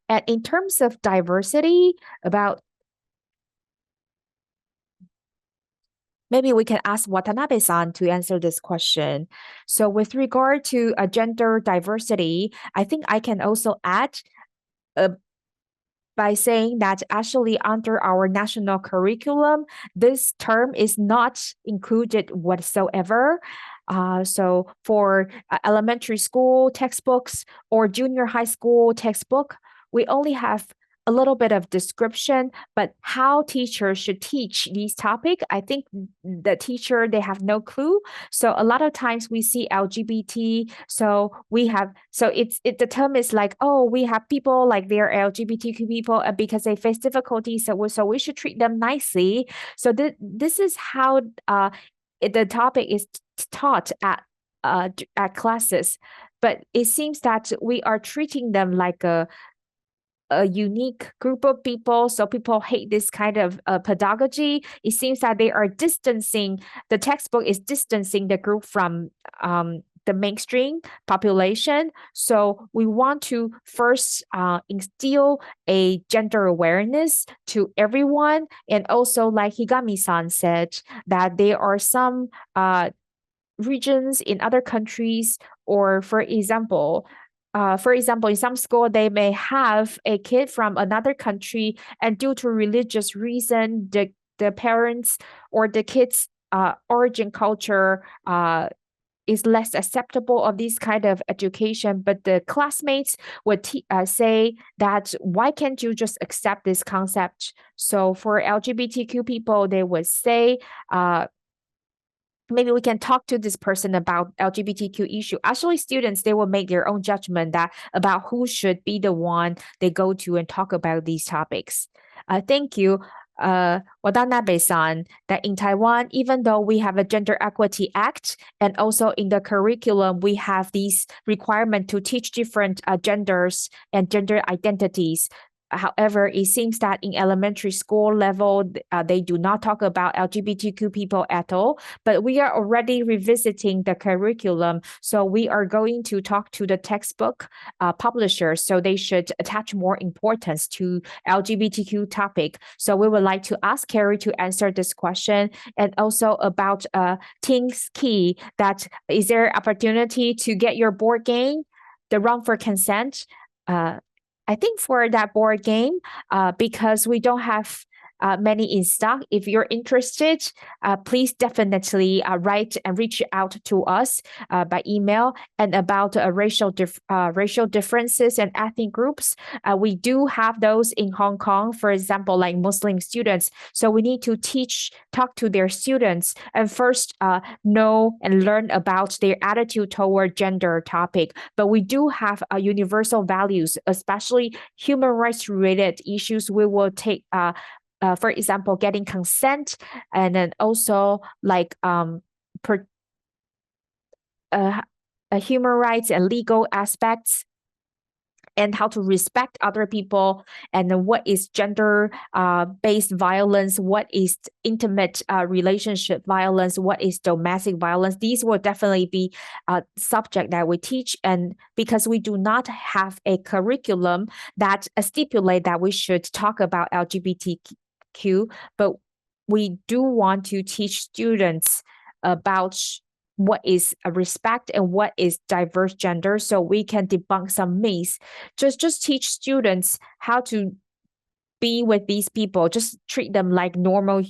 And in terms of diversity, maybe we can ask Watanabe-san to answer this question. So with regard to gender diversity, I think I can also add by saying that actually under our national curriculum, this term is not included whatsoever. So for elementary school textbooks or junior high school textbook, we only have a little bit of description, but how teachers should teach these topics, I think the teacher, they have no clue. So a lot of times we see LGBT, the term is like, oh, we have people like they're LGBTQ people because they face difficulties, so we should treat them nicely. So this is how the topic is taught at classes, but it seems that we are treating them like a unique group of people. So people hate this kind of pedagogy. It seems that the textbook is distancing the group from the mainstream population. So we want to first instill a gender awareness to everyone. And also, like Higami-san said, that there are some regions in other countries, or for example, in some school, they may have a kid from another country, and due to religious reason, the parents or the kids origin culture is less acceptable of this kind of education, but the classmates would say that why can't you just accept this concept? So for LGBTQ people, they would say maybe we can talk to this person about LGBTQ issue. Actually, students, they will make their own judgment about who should be the one they go to and talk about these topics. Thank you. 我到那北san that in Taiwan, even though we have a Gender Equity Act and also in the curriculum, we have these requirement to teach different genders and gender identities. However, it seems that in elementary school level, they do not talk about LGBTQ people at all, but we are already revisiting the curriculum. So we are going to talk to the textbook publishers, so they should attach more importance to LGBTQ topic. So we would like to ask Carey to answer this question, and also about Things Key, that is there opportunity to get your board game, the Run for Consent? I think for that board game, because we don't have many in stock, if you're interested, please definitely write and reach out to us by email. And about racial differences and ethnic groups, we do have those in Hong Kong, for example, like Muslim students. So we need to talk to their students and first know and learn about their attitude toward gender topic. But we do have universal values, especially human rights related issues. We will take for example, getting consent, and then also like human rights and legal aspects, and how to respect other people, and then what is gender based violence, what is intimate relationship violence, what is domestic violence. These will definitely be a subject that we teach, and because we do not have a curriculum that stipulate that we should talk about LGBTQ, but we do want to teach students about what is a respect and what is diverse gender, so we can debunk some myths. Just teach students how to be with these people, just treat them like normal,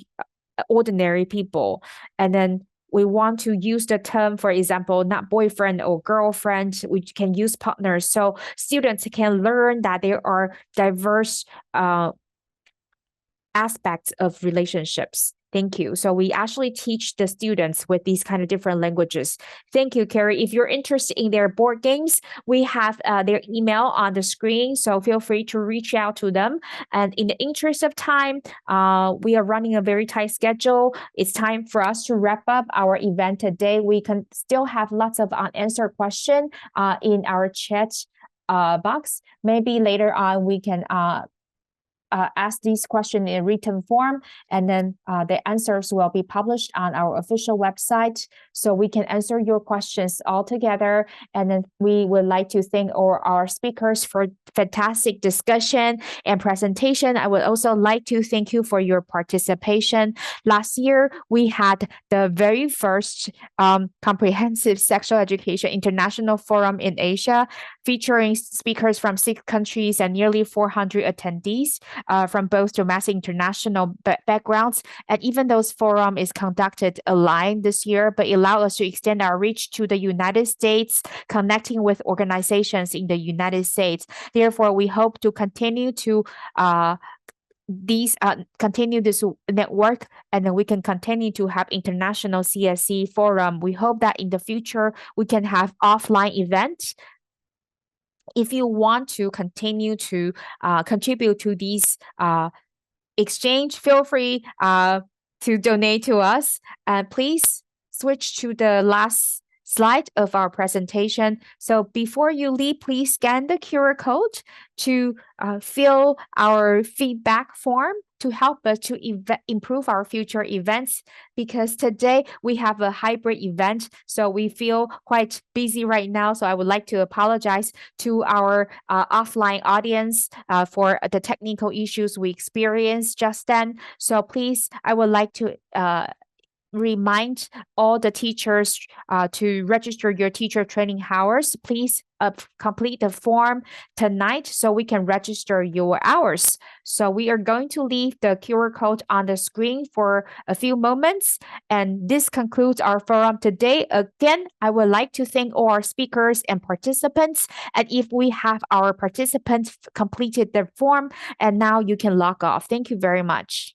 ordinary people. And then we want to use the term, for example, not boyfriend or girlfriend, we can use partners, so students can learn that there are diverse aspects of relationships. Thank you. So we actually teach the students with these kind of different languages. Thank you, Carey. If you're interested in their board games, we have their email on the screen, so feel free to reach out to them. And in the interest of time, we are running a very tight schedule. It's time for us to wrap up our event today. We can still have lots of unanswered questions in our chat box. Maybe later on we can ask these questions in written form, and then the answers will be published on our official website, so we can answer your questions all together. And then we would like to thank all our speakers for fantastic discussion and presentation. I would also like to thank you for your participation. Last year, we had the very first comprehensive sexual education international forum in Asia, featuring speakers from 6 countries and nearly 400 attendees from both domestic and international backgrounds. And even though this forum is conducted online this year, but it allowed us to extend our reach to the United States, connecting with organizations in the United States. Therefore, we hope to continue to continue this network, and then we can continue to have international CSE forum. We hope that in the future we can have offline events. If you want to continue to contribute to these exchange, feel free to donate to us. Please switch to the last slide of our presentation. So before you leave, please scan the QR code to fill our feedback form to help us to improve our future events, because today we have a hybrid event, so we feel quite busy right now. So I would like to apologize to our offline audience for the technical issues we experienced just then. So please, I would like to remind all the teachers to register your teacher training hours. Please complete the form tonight so we can register your hours. So we are going to leave the QR code on the screen for a few moments. And this concludes our forum today. Again, I would like to thank all our speakers and participants. And if we have our participants completed the form, and now you can log off. Thank you very much.